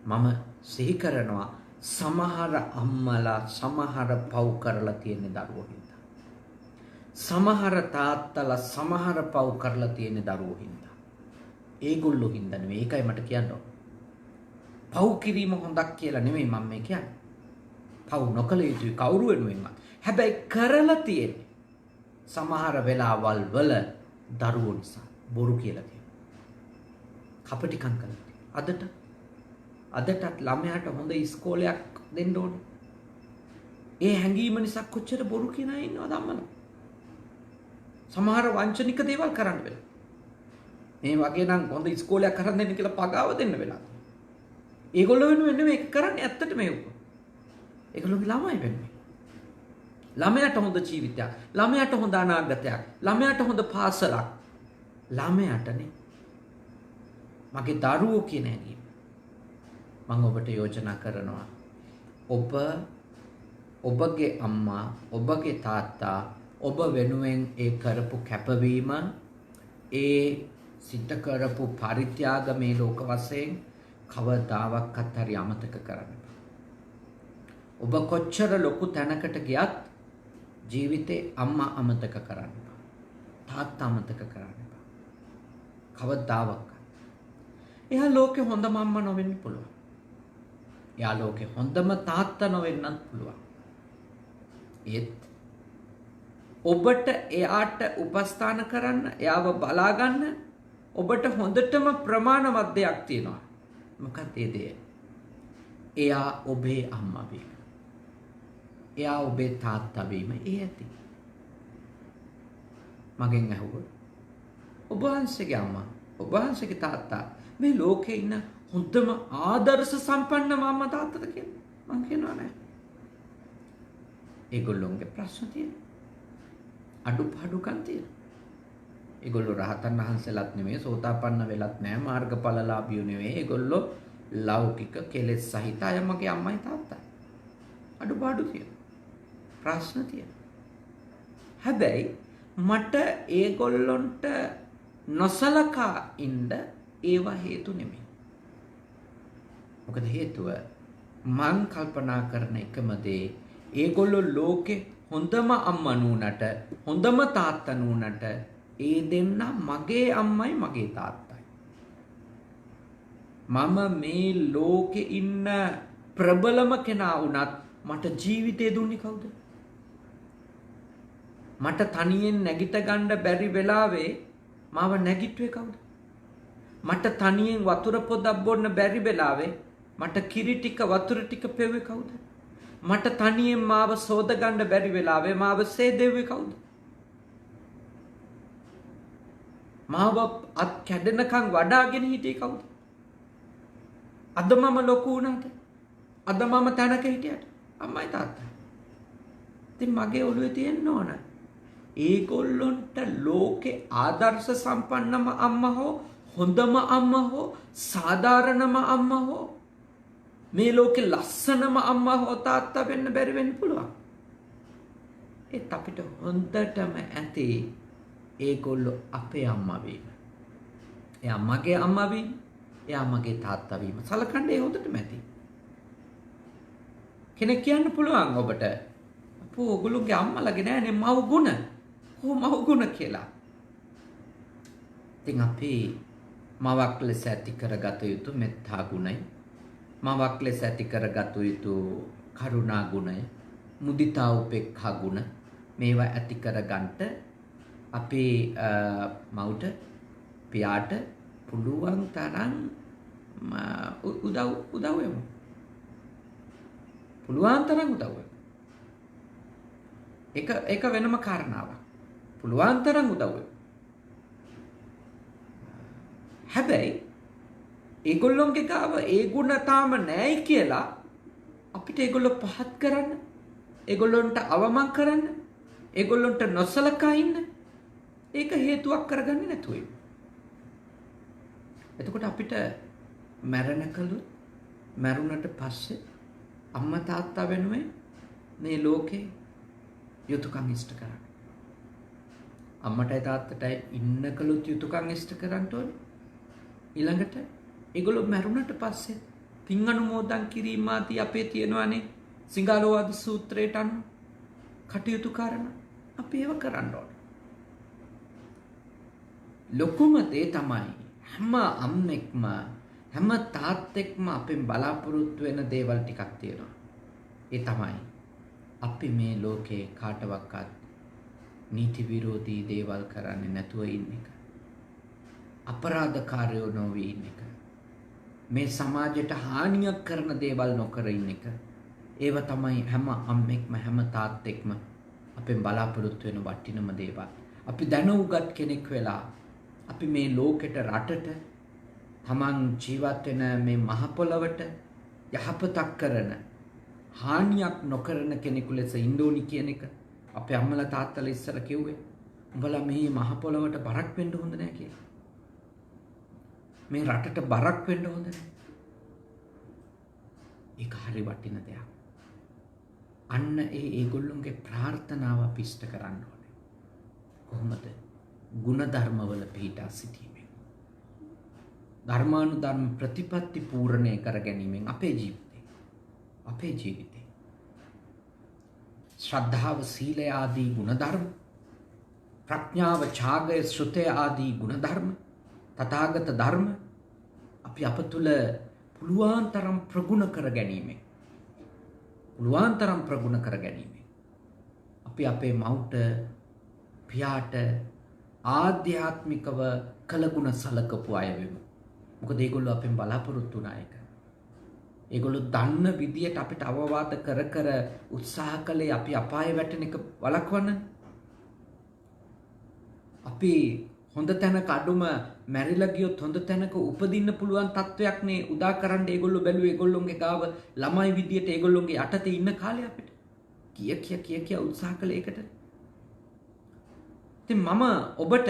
මම සිහි කරනවා සමහර අම්මලා සමහර පව් කරලා තියෙන දරුවෝ හින්දා. සමහර තාත්තලා සමහර පව් කරලා තියෙන දරුවෝ හින්දා. ඒගොල්ලෝ හින්දා නෙවෙයි. ඒකයි මට කියන්න ඕන. පව් කිරීම හොඳක් කියලා නෙමෙයි මම මේ කියන්නේ. පව් නොකළ යුතුයි කවුරු වෙනුවෙන්වත්. හැබැයි කරලා තියෙන්නේ සමහර වෙලාවල් වල දරුවෝ නිසා බොරු කියලා කියනවා. කපටිකම් කරලා. අදටත් ළමයාට හොඳ ඉස්කෝලයක් දෙන්න ඕනේ. ඒ හැඟීම නිසා කොච්චර බොරු කියන අය ඉන්නවද අම්මලා? සමහර වංචනික දේවල් කරන්න වෙලා. මේ වගේ නම් හොඳ ඉස්කෝලයක් කරන් දෙන්න කියලා පගාව දෙන්න වෙලා. ඒගොල්ලෝ වෙනුවෙන් නෙමෙයි ඒක කරන්නේ ඇත්තටම ඒක. ඒගොල්ලෝගේ ළමයි වෙන්නේ. ළමයාට හොඳ ජීවිතයක්, ළමයාට හොඳ අනාගතයක්, ළමයාට හොඳ පාසලක්. ළමයාටනේ. මගේ දරුවෝ කියන හැඟීම මම ඔබට යෝජනා කරනවා. ඔබගේ අම්මා, ඔබගේ තාත්තා ඔබ වෙනුවෙන් ඒ කරපු කැපවීම, ඒ සිද්ධ කරපු පරිත්‍යාග මේ ලෝක වශයෙන් කවදාවත් හරි අමතක කරන්න බෑ. ඔබ කොච්චර ලොකු තැනකට ගියත් ජීවිතේ අම්මා අමතක කරන්න බෑ. තාත්තා අමතක කරන්න බෑ. කවදාවත්. එයා ලෝකේ හොඳම අම්මා නොවෙන්න පුළුවන්. එයා ලෝකේ හොඳම තාත්තා නොවෙන්නත් පුළුවන්. ඒත් ඔබට එයාට උපස්ථාන කරන්න, එයාව බලා ගන්න ඔබට හොඳටම ප්‍රමාණවත් දෙයක් තියෙනවා. මොකක්ද ඒ දේ? එයා ඔබේ අම්මා වීම. එයා ඔබේ තාත්තා වීම. ඒ ඇති. මගෙන් අහුවොත් ඔබ වහන්සේගේ අම්මා, ඔබ වහන්සේගේ තාත්තා මේ ලෝකේ ඉන්න හොඳම ආදර්ශ සම්පන්න අම්මා තාත්තද කියලා මම කියනවා නෑ. ඒගොල්ලොන්ගේ ප්‍රශ්න තියෙනවා. අඩුපාඩුකම් තියෙනවා. ඒගොල්ලෝ රහතන් වහන්සේලාත් නෙමෙයි, සෝතාපන්න වෙලත් නෑ, මාර්ගඵලලාභියෝ නෙමෙයි. ඒගොල්ලෝ ලෞකික කෙලෙස් සහිත අය මගේ අම්මයි තාත්තයි. අඩුපාඩු තියෙනවා. ප්‍රශ්න තියෙනවා. හැබැයි මට ඒගොල්ලොන්ට නොසලකා ඉන්න ඒවා හේතු නෙමෙයි. මොකද හේතුව මං කල්පනා කරන එකම දේ ඒගොල්ලෝ ලෝකේ හොඳම අම්මා නුනට, හොඳම තාත්තා නුනට ඒ දෙන්න මගේ අම්මයි මගේ තාත්තයි. මම මේ ලෝකේ ඉන්න ප්‍රබලම කෙනා වුණත් මට ජීවිතය දුන්නේ කවුද? මට තනියෙන් නැගිට ගන්න බැරි වෙලාවේ මාව නැගිට්ටුවේ කවුද? මට තනියෙන් වතුර පොදක් බොන්න බැරි වෙලාවේ මට කිරි ටික වතුර ටික පෙව්වේ කවුද? මට තනියෙන් මාව සෝද ගන්න බැරි වෙලාවේ මාව සේදෙව්වේ කවුද? මාව අත් කැඩෙනකන් වඩාගෙන හිටියේ කවුද? අද මම ලොකු වුණාට, අද මම තැනක හිටියට අම්මයි තාත්තයි. ඉතින් මගේ ඔළුවේ තියෙන්න ඕන ඒගොල්ලොන්ට ලෝකේ ආදර්ශ සම්පන්නම අම්මා හෝ හොඳම අම්මා හෝ සාධාරණම අම්මා හෝ මේ ලෝකේ ලස්සනම අම්මා හෝ තාත්තා වෙන්න බැරි වෙන්න පුළුවන්. ඒත් අපිට හොඳටම ඇති ඒගොල්ලෝ අපේ අම්මා වීම. එයා මගේ අම්මා වීම, එයා මගේ තාත්තා වීම සලකන්නේ ඒ හොඳටම ඇති. කෙනෙක් කියන්න පුළුවන් ඔබට අපෝ ඔගොල්ලෝගේ අම්මලාගේ නෑනේ මව් ගුණ. මව් ගුණ කියලා. ඉතින් අපි මවක් ලෙස ඇති කරගත යුතු මෙත්තා ගුණය, මවක් ලෙස ඇති කරගත යුතු කරුණා ගුණය, මුදිතා උපේක්ඛා ගුණ මේවා ඇති කරගන්නට අපි මව්ට පියාට පුළුවන් තරම් උදව් වෙමු. පුළුවන් තරම් උදව් වෙමු. ඒක වෙනම කාරණාවක්. පුළුවන් තරම් උදව් වෙමු. හැබැයි ඒගොල්ලොන්ගේ ගාව ඒ ගුණ තාම නැයි කියලා අපිට ඒගොල්ලෝ පහත් කරන්න, ඒගොල්ලොන්ට අවමන් කරන්න, ඒගොල්ලොන්ට නොසලකා ඉන්න ඒක හේතුවක් කරගන්නේ නැතුව. එතකොට අපිට මැරෙනකලු මැරුණට පස්සේ අම්මා තාත්තා වෙනුවෙන් මේ ලෝකේ යුතුයකම් ඉෂ්ට කරන්න. අම්මටයි තාත්තටයි ඉන්නකලුත් යුතුයකම් ඉෂ්ට කරන්න ඕනේ. ඊළඟට ඒගොල්ලෝ මැරුණට පස්සේ පින් අනුමෝදන් කිරීම ආදී අපේ තියෙනවානේ සිංහලෝවාද සූත්‍රයට අනුව කටයුතු කරන අපි ඒව කරන්න ඕනේ. ලොකුම දේ තමයි හැම අම්මෙක්ම හැම තාත්තෙක්ම අපෙන් බලාපොරොත්තු වෙන දේවල් ටිකක් තියෙනවා. ඒ තමයි අපි මේ ලෝකේ කාටවත් නීති විරෝධී දේවල් කරන්නේ නැතුව ඉන්න එක. අපරාධකාරයෝ නොවී ඉන්න එක. මේ සමාජයට හානියක් කරන දේවල් නොකර ඉන්න එක. ඒව තමයි හැම අම්මෙක්ම හැම තාත්තෙක්ම අපෙන් බලාපොරොත්තු වෙන වටිනම දේවල්. අපි දැනුගත් කෙනෙක් වෙලා අපි මේ ලෝකෙට රටට තමන් ජීවත් වෙන මේ මහ පොළවට යහපතක් කරන හානියක් නොකරන කෙනෙකු ලෙස ඉන්න ඕනි කියන එක අපේ අම්මලා තාත්තලා ඉස්සර කිව්වේ. උඹලා මේ මහ පොළවට බරක් වෙන්න හොඳ නැහැ කියලා. මේ රටට බරක් වෙන්න හොඳ නැහැ. ඒක හරි වටින දෙයක්. අන්න ඒගොල්ලොන්ගේ ප්‍රාර්ථනාව අපි ඉෂ්ට කරන්න ඕනේ. කොහොමද? ගුණධර්මවල පිහිටා සිටීමෙන්. ධර්මානුධර්ම ප්‍රතිපත්ති පූර්ණය කර ගැනීමෙන් අපේ ජීවිතේ ශ්‍රද්ධාව සීලය ආදී ගුණධර්ම, ප්‍රඥාව ඡාගය ශ්‍රුතය ආදී ගුණධර්ම, තථාගත ධර්ම අපි අප තුළ පුළුවන් තරම් ප්‍රගුණ කර ගැනීමෙන් අපි අපේ මව්ට පියාට ආධ්‍යාත්මිකව කළගුණ සලකපු අය වෙමු. මොකද ඒගොල්ලෝ අපෙන් බලාපොරොත්තු වුණ එක. ඒගොල්ලෝ දන්න විදියට අපිට අවවාද කර උත්සාහ කළේ අපි අපාය වැටෙන එක වළක්වන්න. අපි හොඳ තැනක අඩුම මැරිලා ගියොත් හොඳ තැනක උපදින්න පුළුවන් තත්වයක් නේ උදා කරන්න ඒගොල්ලෝ බැලුවේ. ඒගොල්ලොන්ගේ ගාව ළමයි විදියට ඒගොල්ලොන්ගේ යටතේ ඉන්න කාලේ අපිට කිය උත්සාහ කළේ ඒකට. ඉතින් මම ඔබට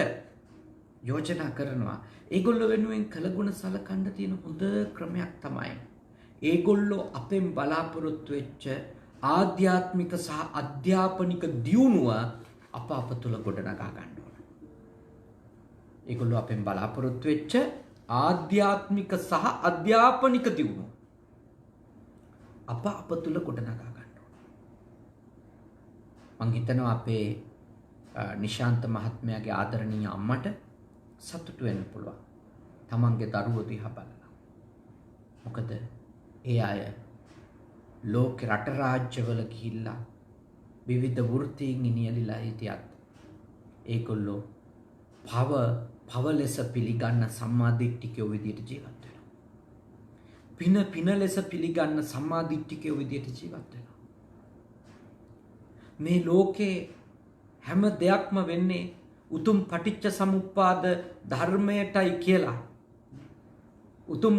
යෝජනා කරනවා ඒගොල්ලෝ වෙනුවෙන් කළගුණ සලකන්න තියෙන හොඳ ක්‍රමයක් තමයි ඒගොල්ලෝ අපෙන් බලාපොරොත්තු වෙච්ච ආධ්‍යාත්මික සහ අධ්‍යාපනික දියුණුව අප තුළ ගොඩනගා ගන්න ඕන. ඒගොල්ලෝ අපෙන් බලාපොරොත්තු වෙච්ච ආධ්‍යාත්මික සහ අධ්‍යාපනික දියුණුව අප තුළ ගොඩනගා ගන්න ඕන. මං හිතනවා අපේ නිශාන්ත මහත්මයාගේ ආදරණීය අම්මට සතුටු වෙන්න පුළුවන්. තමන්ගේ දරුවෝ දිහා බලලා. මොකද ඒ අය ලෝක රට රාජ්‍යවල ගිහිල්ලා විවිධ වෘත්තීන් නියැලිලා හිටියත් ඒගොල්ලෝ පව ලෙස පිළිගන්න සම්මාදිට්ඨිකයෝ විදියට ජීවත් වෙනවා. පින ලෙස පිළිගන්න සම්මාදිට්ඨිකයෝ විදියට ජීවත් වෙනවා. මේ ලෝකේ හැම දෙයක්ම වෙන්නේ උතුම් පටිච්ච සමුප්පාද ධර්මයටයි කියලා. උතුම්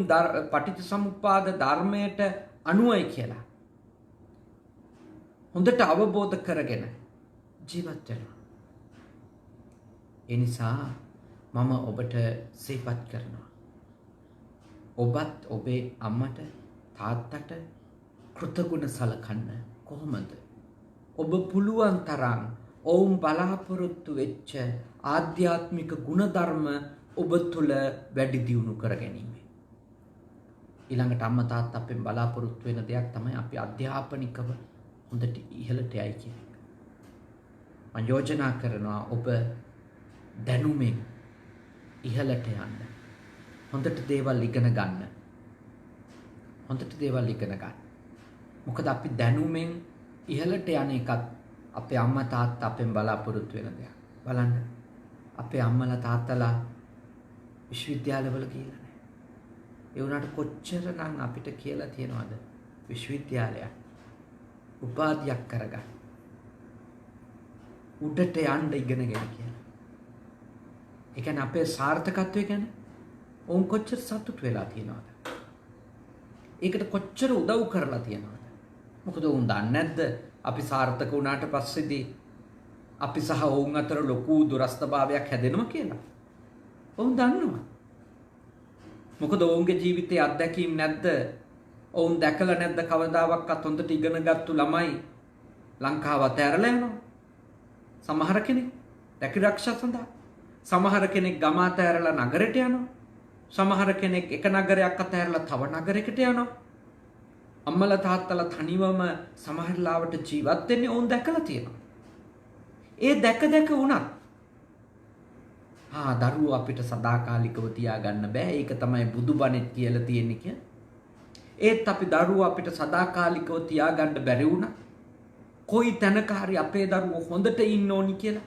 පටිච්ච සමුප්පාද ධර්මයට අනුවයි කියලා. හොඳට අවබෝධ කරගෙන ජීවත් වෙනවා. ඒ නිසා මම ඔබට සිහිපත් කරනවා. ඔබත් ඔබේ අම්මට තාත්තට කෘතගුණ සලකන්න කොහොමද? ඔබ පුළුවන් තරම් ඔවුන් බලාපොරොත්තු වෙච්ච ආධ්‍යාත්මික ගුණධර්ම ඔබ තුළ වැඩි දියුණු කර ගැනීම. ඊළඟට අම්මා තාත්තා අපෙන් බලාපොරොත්තු වෙන දෙයක් තමයි අපි අධ්‍යාපනිකව හොඳට ඉහළට යයි කියන එක. මම යෝජනා කරනවා ඔබ දැනුමෙන් ඉහළට යන්න. හොඳට දේවල් ඉගෙන ගන්න. හොඳට දේවල් ඉගෙන ගන්න. මොකද අපි දැනුමෙන් ඉහළට යන එකත් අපේ අම්මා තාත්තා අපෙන් බලාපොරොත්තු වෙන දෙයක්. බලන්න අපේ අම්මලා තාත්තලා විශ්වවිද්‍යාලවල ගිහලා නැහැ. ඒ වුණාට කොච්චරනම් අපිට කියලා තියනවද විශ්වවිද්‍යාලයක් උපාධියක් කරගන්න. උඩට යන්න ඉගෙනගෙන කියලා. ඒ කියන්නේ අපේ සාර්ථකත්වය ගැන ඔවුන් කොච්චර සතුට වෙලා තියෙනවද? ඒකට කොච්චර උදව් කරලා තියෙනවද? මොකද ඔවුන් දන්නේ නැද්ද අපි සාර්ථක වුණාට පස්සේදී අපි සහ ඔවුන් අතර ලොකු දුරස්ථභාවයක් හැදෙනවා කියලා. ඔවුන් දන්නවා. මොකද ඔවුන්ගේ ජීවිතයේ අත්දැකීම් නැද්ද? ඔවුන් දැකලා නැද්ද කවදාවත් හොඳට ඉගෙනගත්තු ළමයි ලංකාව අතහැරලා යනවා. සමහර කෙනෙක් රැකිරක්ෂා සඳහා, සමහර කෙනෙක් ගම අතහැරලා නගරයට යනවා. සමහර කෙනෙක් එක නගරයක් අතහැරලා තව නගරයකට යනවා. අම්මලා තාත්තලා තනිවම සමහර ලාවට ජීවත් වෙන්නේ ඔවුන් දැකලා තියෙනවා. ඒ දැක වුණත් දරුවෝ අපිට සදාකාලිකව තියාගන්න බෑ. ඒක තමයි බුදුබණෙත් කියලා තියෙන්නේ කියලා. ඒත් අපි දරුවෝ අපිට සදාකාලිකව තියාගන්න බැරි වුණා. කොයි තැනක හරි අපේ දරුවෝ හොඳට ඉන්න ඕනි කියලා,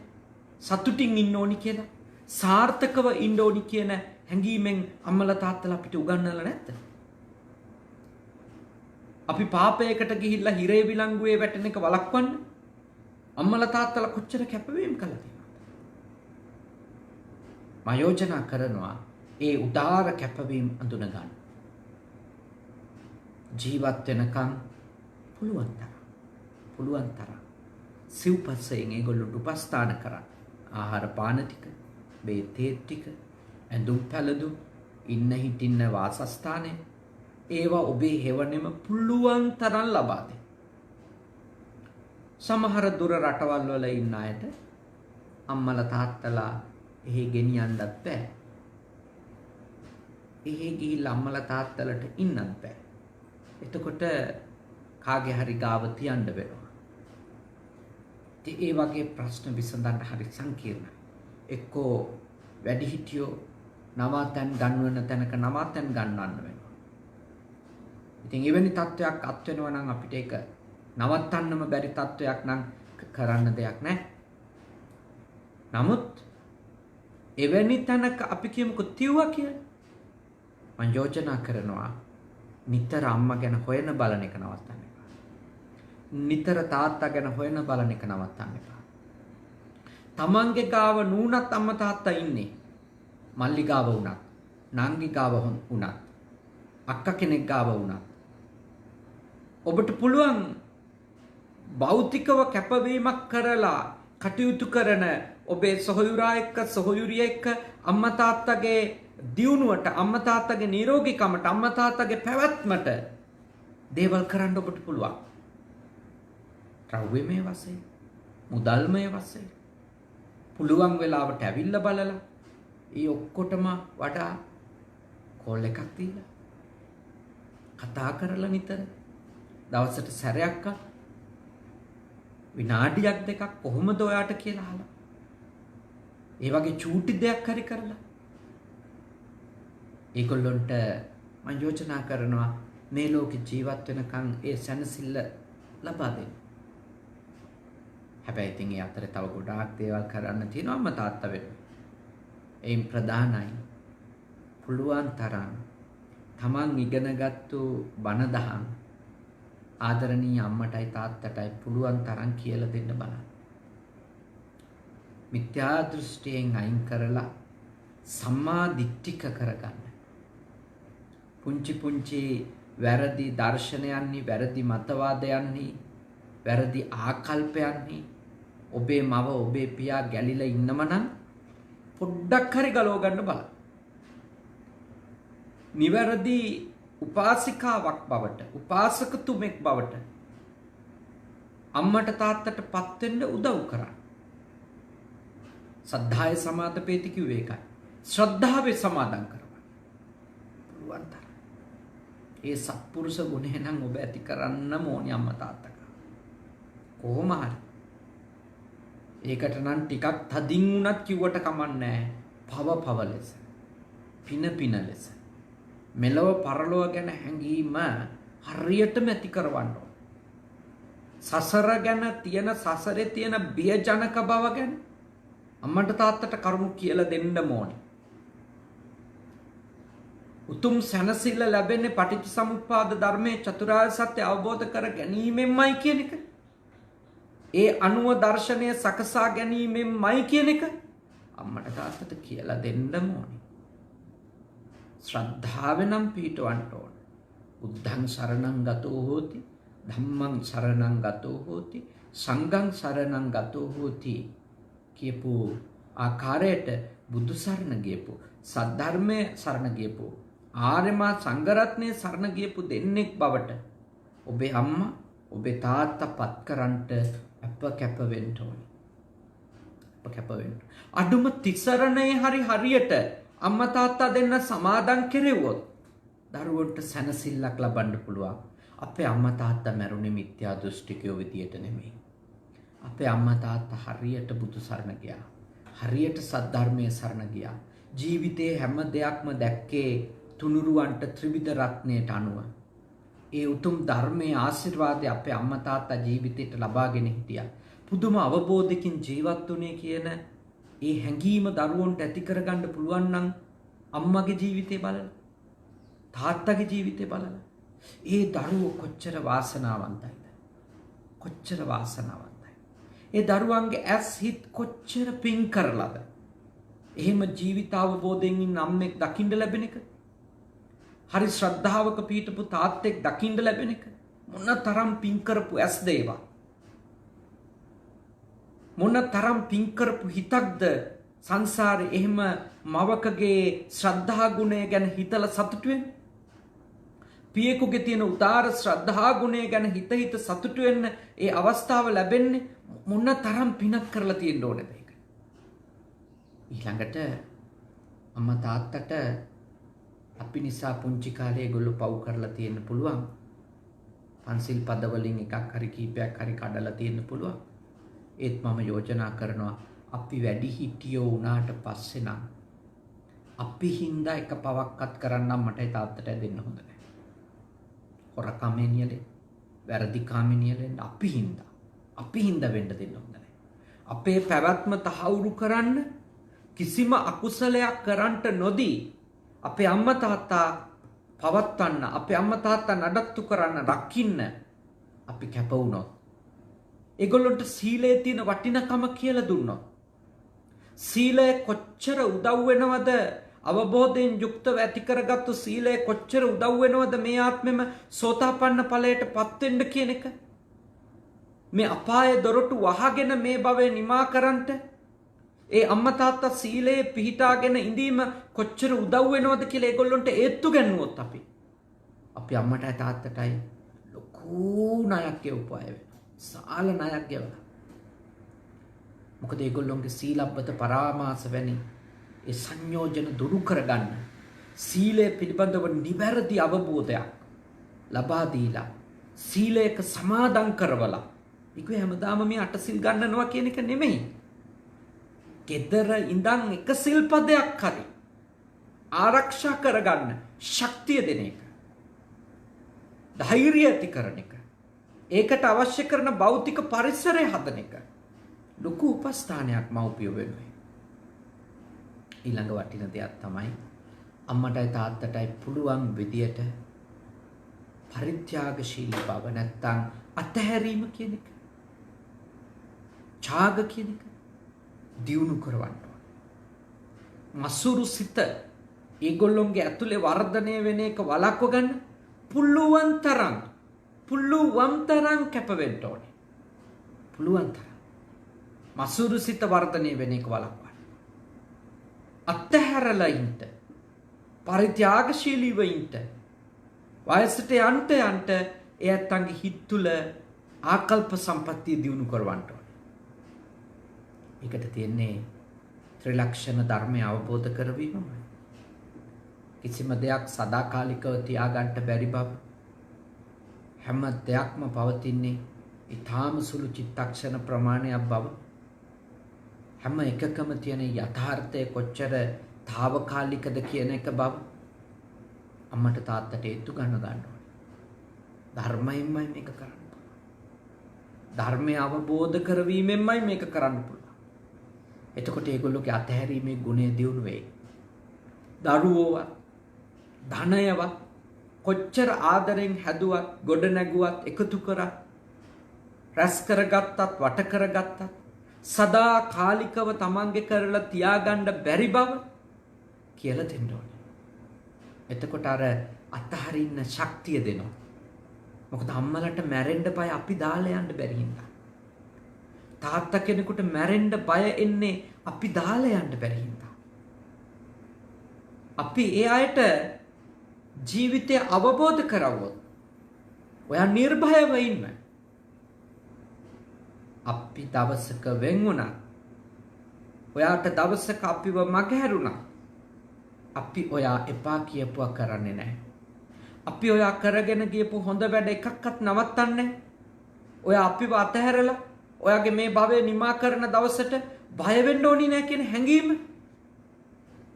සතුටින් ඉන්න ඕනි කියලා, සාර්ථකව ඉන්න ඕනි කියන හැඟීමෙන් අම්මලා තාත්තලා අපිට උගන්වලා නැද්ද? අපි පාපයකට ගිහිල්ලා හිරේ විලංගුවේ වැටෙන එක වළක්වන්න අම්මලා තාත්තලා කොච්චර කැපවීම කළාද? මම යෝජනා කරනවා ඒ උදාර කැපවීම අඳුන ගන්න. ජීවත් වෙනකන් පුළුවන් තරම් සිව්පස්යෙන් ඒගොල්ලෝ උපස්ථාන කරා. ආහාර පාන ටික, බේතේ ටික, ඇඳුම් පැළඳුම්, ඉන්න හිටින්න වාසස්ථානේ ඒවා ඔබේ හෙවණෙම පුළුවන් තරම් ලබා දෙන්න. සමහර දුර රටවල් වල ඉන්න අයට අම්මලා තාත්තලා එහෙ ගෙනියන්නත් බෑ. එහෙ ගිහිල්ලා අම්මලා තාත්තලට ඉන්නත් බෑ. එතකොට කාගේ හරි ගාව තියන්න වෙනවා. ඉතින් ඒ වගේ ප්‍රශ්න විසඳන්න හරි සංකීර්ණයි. එක්කෝ වැඩිහිටියෝ නවාතැන් ගන්නවන තැනක නවාතැන් ගන්නන්න වෙනවා. ඉතින් එවැනි තත්ත්වයක් අත් වෙනවා නම් අපිට ඒක නවත්තන්නම බැරි තත්ත්වයක් නම් කරන්න දෙයක් නැහැ. නමුත් එවැනි තැනක අපි කියමුකෝ තියුවා කියලා. මම යෝජනා කරනවා නිතර අම්මා ගැන හොයන බලන එක නවත්තන්න එපා. නිතර තාත්තා ගැන හොයන බලන එක නවත්තන්න එපා. තමන්ගේ ගාව නූනත් අම්මා තාත්තා ඉන්නේ. මල්ලි ගාව වුණත්, නංගි ගාව වුණත්, අක්කා කෙනෙක් ගාව වුණත්. ඔබට පුළුවන් භෞතිකව කැපවීමක් කරලා කටයුතු කරන ඔබේ සොහොයුරා එක්ක සොහොයුරිය එක්ක අම්මා තාත්තගේ දියුණුවට, අම්මා තාත්තගේ නිරෝගීකමට, අම්මා තාත්තගේ පැවැත්මට දේවල් කරන්න ඔබට පුළුවන්. ද්‍රව්‍යමය වශයෙන්, මුදල්මය වශයෙන් පුළුවන් වෙලාවට ඇවිල්ලා බලලා ඒ ඔක්කොටම වඩා කෝල් එකක් දීලා කතා කරලා නිතර දවසට සැරයක් විනාඩියක් දෙකක් කොහොමද ඔයාට කියලා අහලා ඒ වගේ චූටි දෙයක් හරි කරලා ඒගොල්ලොන්ට මම යෝජනා කරනවා මේ ලෝකේ ජීවත් වෙනකන් ඒ සැනසෙල්ල ලබා දෙන්න. හැබැයි ඉතින් ඒ අතරේ තව ගොඩාක් දේවල් කරන්න තියෙනවා අම්මා තාත්තා වෙනුවෙන්. ඒන් ප්‍රධානයි පුළුවන් තරම් තමන් ඉගෙනගත්තු බණ දහම් ආදරණීය අම්මටයි තාත්තටයි පුළුවන් තරම් කියලා දෙන්න බලන්න. මිත්‍යා දෘෂ්ටියෙන් අයින් කරලා සම්මා දිට්ඨික කරගන්න. පුංචි පුංචි වැරදි දර්ශනයන්හි, වැරදි මතවාදයන්හි, වැරදි ආකල්පයන්හි ඔබේ මව ඔබේ පියා ගැලිලා ඉන්නම නම් පොඩ්ඩක් හරි ගලව ගන්න බලන්න. නිවැරදි උපාසිකාවක් බවට, උපාසකතුමෙක් බවට අම්මට තාත්තට පත් වෙන්න උදව් කරන්න. සද්ධාය සමාදපේති කිව්වේ ඒකයි. ශ්‍රද්ධාවේ සමාදන් කරවන්න. පුළුවන් තරම්. ඒ සත්පුරුෂ ගුණය නම් ඔබ ඇති කරන්න ඕනි අම්මා තාත්තා. කොහොම හරි. ඒකට නම් ටිකක් තදින් වුණත් කිව්වට කමන්නේ පව ලෙස. පින ලෙස. මෙලව පරලොව ගැන හැඟීම හරියටම ඇති කරවන්න ඕන. සසර ගැන තියෙන සසරේ තියෙන බියජනක බව ගැන අම්මට තාත්තට කරුණු කියලා දෙන්න ඕනේ. උතුම් සැනසෙල්ල ලැබෙන්නේ පටිච්චසමුප්පාද ධර්මයේ චතුරාර්ය සත්‍ය අවබෝධ කර ගැනීමෙන්මයි කියන එක. ඒ අනුව දර්ශනය සකසා ගැනීමෙන්මයි කියන එක අම්මට තාත්තට කියලා දෙන්න ඕනේ. ශ්‍රද්ධාවෙනම් පිටවන්න ඕන. බුද්ධං සරණං ගතෝ හෝති, ධම්මං සරණං ගතෝ හෝති, සංඝං සරණං ගතෝ හෝති කියපු ආකාරයට බුදු සරණ ගියපු, සද්ධර්මයේ සරණ ගියපු, ආර්යමා සංඝරත්නයේ සරණ ගියපු දෙන්නෙක් බවට ඔබේ අම්මා ඔබේ තාත්තා පත් කරන්ට අප කැප වෙන්න ඕනේ. අප කැප වෙන්න. අඩුම තිසරණේ හරියට අම්මා තාත්තා දෙන්න සමාදන් කෙරෙව්වොත් දරුවන්ට සැනසෙල්ලක් ලබන්න පුළුවන්. අපේ අම්මා තාත්තා මැරුණේ මිත්‍යා දෘෂ්ටිකයෝ විදියට නෙමෙයි. අපේ අම්මා තාත්තා හරියට බුදු සරණ ගියා. හරියට සද්ධර්මයේ සරණ ගියා. ජීවිතේ හැම දෙයක්ම දැක්කේ තුනුරුවන්ට ත්‍රිවිධ රත්නයට අනුව. ඒ උතුම් ධර්මයේ ආශිර්වාදය අපේ අම්මා තාත්තා ජීවිතේට ලබාගෙන හිටියා. පුදුම අවබෝධයකින් ජීවත් වුණේ කියන ඒ හැඟීම දරුවන්ට ඇති කරගන්න පුළුවන් නම් අම්මගේ ජීවිතේ බලලා, තාත්තගේ ජීවිතේ බලලා ඒ දරුවෝ කොච්චර වාසනාවන්තයිද? කොච්චර වාසනාවන්තයි. ඒ දරුවන්ගේ ඇස් හිත් කොච්චර පින් කරලාද? එහෙම ජීවිත අවබෝධයෙන් ඉන්න අම්මෙක් දකින්න ලැබෙන එක, හරි ශ්‍රද්ධාවක පිහිටපු තාත්තෙක් දකින්න ලැබෙන එක මොන තරම් පින් කරපු ඇස් දේවා. මොන තරම් පින් කරපු හිතක්ද සංසාරේ එහෙම මවකගේ ශ්‍රද්ධා ගුණය ගැන හිතලා සතුටු වෙන්න. පියෙකුගේ තියෙන උදාර ශ්‍රද්ධා ගුණය ගැන හිත සතුටු වෙන්න ඒ අවස්ථාව ලැබෙන්නේ මොන තරම් පිනක් කරලා තියෙන්න ඕනේද ඒක. ඊළඟට අම්මා තාත්තට අපි නිසා පුංචි කාලේ ඒගොල්ලෝ පව් කරලා තියෙන්න පුළුවන්. පන්සිල් පද වලින් එකක් හරි කීපයක් හරි කඩලා තියෙන්න පුළුවන්. ඒත් මම යෝජනා කරනවා අපි වැඩි හිටියෝ වුණාට පස්සේ නම් අපි හින්දා එක පවක්වත් කරන්නම් මට තාත්තට දෙන්න හොඳ නැහැ. හොරකමෙනියලේ, වැරදි කාමෙනියලෙන් අපි හින්දා වෙන්න දෙන්න හොඳ නැහැ. අපේ පැවැත්ම තහවුරු කරන්න කිසිම අකුසලයක් කරන්නට නොදී අපේ අම්මා තාත්තා පවත්වන්න, අපේ අම්මා තාත්තා නඩත්තු කරන්න, රකින්න අපි කැප වුණොත්, ඒගොල්ලන්ට සීලයේ තියෙන වටිනකම කියලා දුන්නොත්, සීලය කොච්චර උදව් වෙනවද, අවබෝධයෙන් යුක්තව ඇති කරගත්තු සීලය කොච්චර උදව් වෙනවද මේ ආත්මෙම සෝතාපන්න ඵලයට පත් වෙන්න කියන එක, මේ අපායේ දොරටු වහගෙන මේ භවය නිමා කරන්නට ඒ අම්මා තාත්තා සීලයේ පිහිටාගෙන ඉඳීම කොච්චර උදව් වෙනවද කියලා ඒගොල්ලන්ට ඒත්තු ගන්නවොත් අපි අම්මටයි තාත්තටයි ලොකු ණයක් ගෙවපු අය වෙනවා. සාල ණයක් ගෙවලා. මොකද ඒගොල්ලොන්ගේ සීලබ්බත පරාමාස වැනි ඒ සංයෝජන දුරු කරගන්න සීලය පිළිබඳව නිවැරදි අවබෝධයක් ලබා දීලා සීලයක සමාදන් කරවලා ඒක හැමදාම මේ අටසිල් ගන්නනවා කියන එක නෙමෙයි. gedara ඉඳන් එක සිල්පදයක් හරි ආරක්ෂා කරගන්න ශක්තිය දෙන එක. ධෛර්යය ඇති කරන එක. ඒකට අවශ්‍ය කරන භෞතික පරිසරය හදන එක. ලොකු උපස්ථානයක් මව්පියෝ වෙනුවෙන්. ඊළඟ වටින දෙයක් තමයි අම්මටයි තාත්තටයි පුළුවන් විදියට පරිත්‍යාගශීලී බව නැත්තම් අතහැරීම කියන එක. ඡාග කියන එක දියුණු කරවන්න ඕන. මසුරු සිත ඒගොල්ලොන්ගේ ඇතුලේ වර්ධනය වෙන එක වළක්ව ගන්න පුළුවන් තරම් කැප වෙන්න ඕනේ. පුළුවන් තරම් මසුරු සිත වර්ධනය වෙන එක වළක්වන්න. අත්හැරලා ඉන්න. පරිත්‍යාගශීලීව ඉන්න. වයසට යන්න ඒ ඇත්තන්ගේ හිත තුළ ආකල්ප සම්පත්තිය දියුණු කරවන්න ඕනේ. ඒකට තියෙන්නේ ත්‍රිලක්ෂණ ධර්මය අවබෝධ කරවීමමයි. කිසිම දෙයක් සදාකාලිකව තියාගන්න බැරි බව. හැම දෙයක්ම පවතින්නේ ඊටාම සුළු චිත්තක්ෂණ ප්‍රමාණයක් බව. හැම එකකම තියෙන යථාර්ථය කොච්චර తాවකාලිකද කියන එක බව. අම්මට තාත්තට ඒත්තු ගන්න ඕනේ. ධර්මයෙන්මයි මේක කරන්න පුළුවන්. ධර්මය අවබෝධ කරවීමෙන්මයි මේක කරන්න පුළුවන්. එතකොට ඒගොල්ලෝගේ අතහැරීමේ ගුණය දියුණු වෙයි. දරුවෝවත් ධනයවත් කොච්චර ආදරෙන් හැදුවත් ගොඩ නැගුවත් එකතු කරත් රැස් කරගත්තත් වට කරගත්තත් සදා කාලිකව තමන්ගේ කරලා තියාගන්න බැරි බව කියලා දෙන්න ඕනේ. එතකොට අර අතහරින්න ශක්තිය දෙනවා. මොකද අම්මලට මැරෙන්න බය අපි දාලා යන්න බැරි හින්දා. තාත්තා කෙනෙකුට මැරෙන්න බය එන්නේ අපි දාලා යන්න බැරි හින්දා. අපි ඒ අයට ජීවිතය අවබෝධ කරවුවොත් ඔයා නිර්භයව ඉන්න. අපි දවසක වෙන් වුණා. ඔයාට දවසක අපිව මගහැරුණා. අපි ඔයා එපා කියපුවා කරන්නේ නැහැ. අපි ඔයා කරගෙන ගියපු හොඳ වැඩ එකක්වත් නවත්තන්නේ නැහැ. ඔයා අපිව අතහැරලා ඔයාගේ මේ භවය නිමා කරන දවසට බය වෙන්න ඕනි නැහැ කියන හැඟීම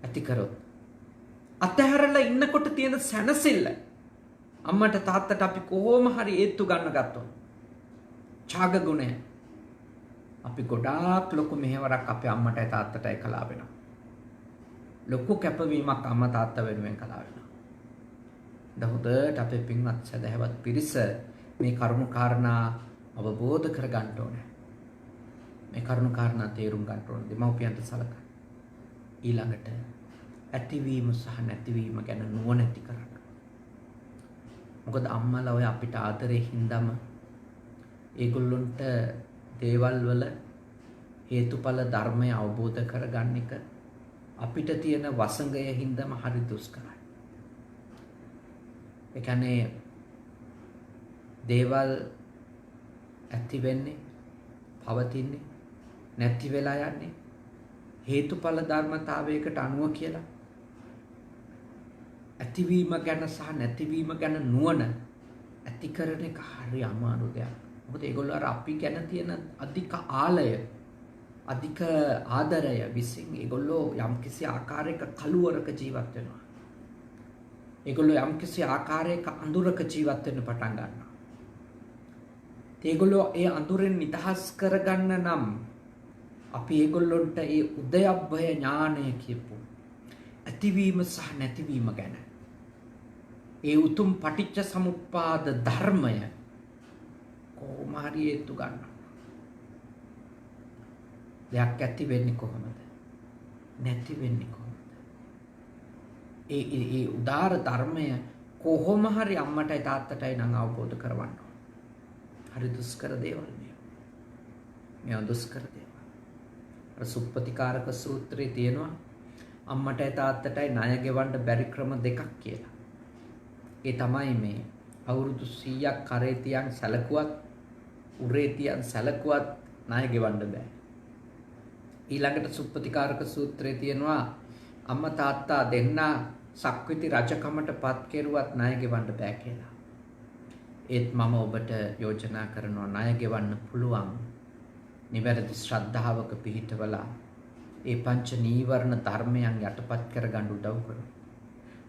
ඇති කරොත් අතහැරලා ඉන්නකොට තියෙන සැනසෙල්ල අම්මට තාත්තට අපි කොහොම හරි ඒත්තු ගන්න ගත්තොත් ඡාග ගුණය අපි ගොඩාක් ලොකු මෙහෙවරක් අපේ අම්මටයි තාත්තටයි කළා වෙනවා. ලොකු කැපවීමක් අම්මා තාත්තා වෙනුවෙන් කළා වෙනවා. දහුදට අපේ පින්වත් සදහැවත් පිරිස මේ කරුණු කාරණා අවබෝධ කර ගන්න ඕනේ. මේ කරුණු කාරණා තේරුම් ගන්න ඕනේ. දෙමව්පියන්ට සලකන්න. ඊළඟට ඇතිවීම සහ නැතිවීම ගැන නුවණැති කරගන්න. මොකද අම්මලා ඔය අපිට ආදරේ හින්දාම ඒගොල්ලොන්ට දේවල් වල හේතුඵල ධර්මය අවබෝධ කරගන්න එක අපිට තියෙන වසඟය හින්දාම හරි දුෂ්කරයි. ඒ කියන්නේ දේවල් ඇති වෙන්නේ පවතින්නේ නැති වෙලා යන්නේ හේතුඵල ධර්මතාවයකට අනුව කියලා. ඇතිවීම ගැන සහ නැතිවීම ගැන නුවණ ඇති කරන එක හරි අමාරු දෙයක්. මොකද ඒගොල්ලෝ අර අපි ගැන තියෙන අධික ආලය අධික ආදරය විසින් ඒගොල්ලෝ යම්කිසි ආකාරයක කලුවරක ජීවත් වෙනවා. ඒගොල්ලෝ යම්කිසි ආකාරයක අඳුරක ජීවත් වෙන්න පටන් ගන්නවා. ඒගොල්ලෝ ඒ අඳුරෙන් නිදහස් කරගන්න නම් අපි ඒගොල්ලොන්ට ඒ උදයබ්බය ඥානය කියපු ඇතිවීම සහ නැතිවීම ගැන ඒ උතුම් පටිච්ච සමුප්පාද ධර්මය කොහොම හරි හේතු ගන්න. දෙයක් ඇති වෙන්නේ කොහොමද? නැති වෙන්නේ කොහොමද? ඒ උදාර ධර්මය කොහොම හරි අම්මටයි තාත්තටයි නම් අවබෝධ කරවන්න ඕන. හරි දුෂ්කර දේවල් මේ දුෂ්කර දේවල්. අර සුප්පතිකාරක සූත්‍රයේ තියෙනවා අම්මටයි තාත්තටයි ණය ගෙවන්න බැරි ක්‍රම දෙකක් කියලා. ඒ තමයි මේ අවුරුදු 100ක් කරේ තියන් සැලකුවත් උරේ තියන් සැලකුවත් ණය ගෙවන්න බෑ. ඊළඟට සුප්පතිකාරක සූත්‍රයේ තියෙනවා අම්මා තාත්තා දෙන්න සක්විති රජකමට පත් කෙරුවත් ණය ගෙවන්න බෑ කියලා. ඒත් මම ඔබට යෝජනා කරනවා ණය ගෙවන්න පුළුවන්. නිවැරදි ශ්‍රද්ධාවක පිහිටවලා ඒ පංච නීවරණ ධර්මයන් යටපත් කරගන්න උදව් කරනවා.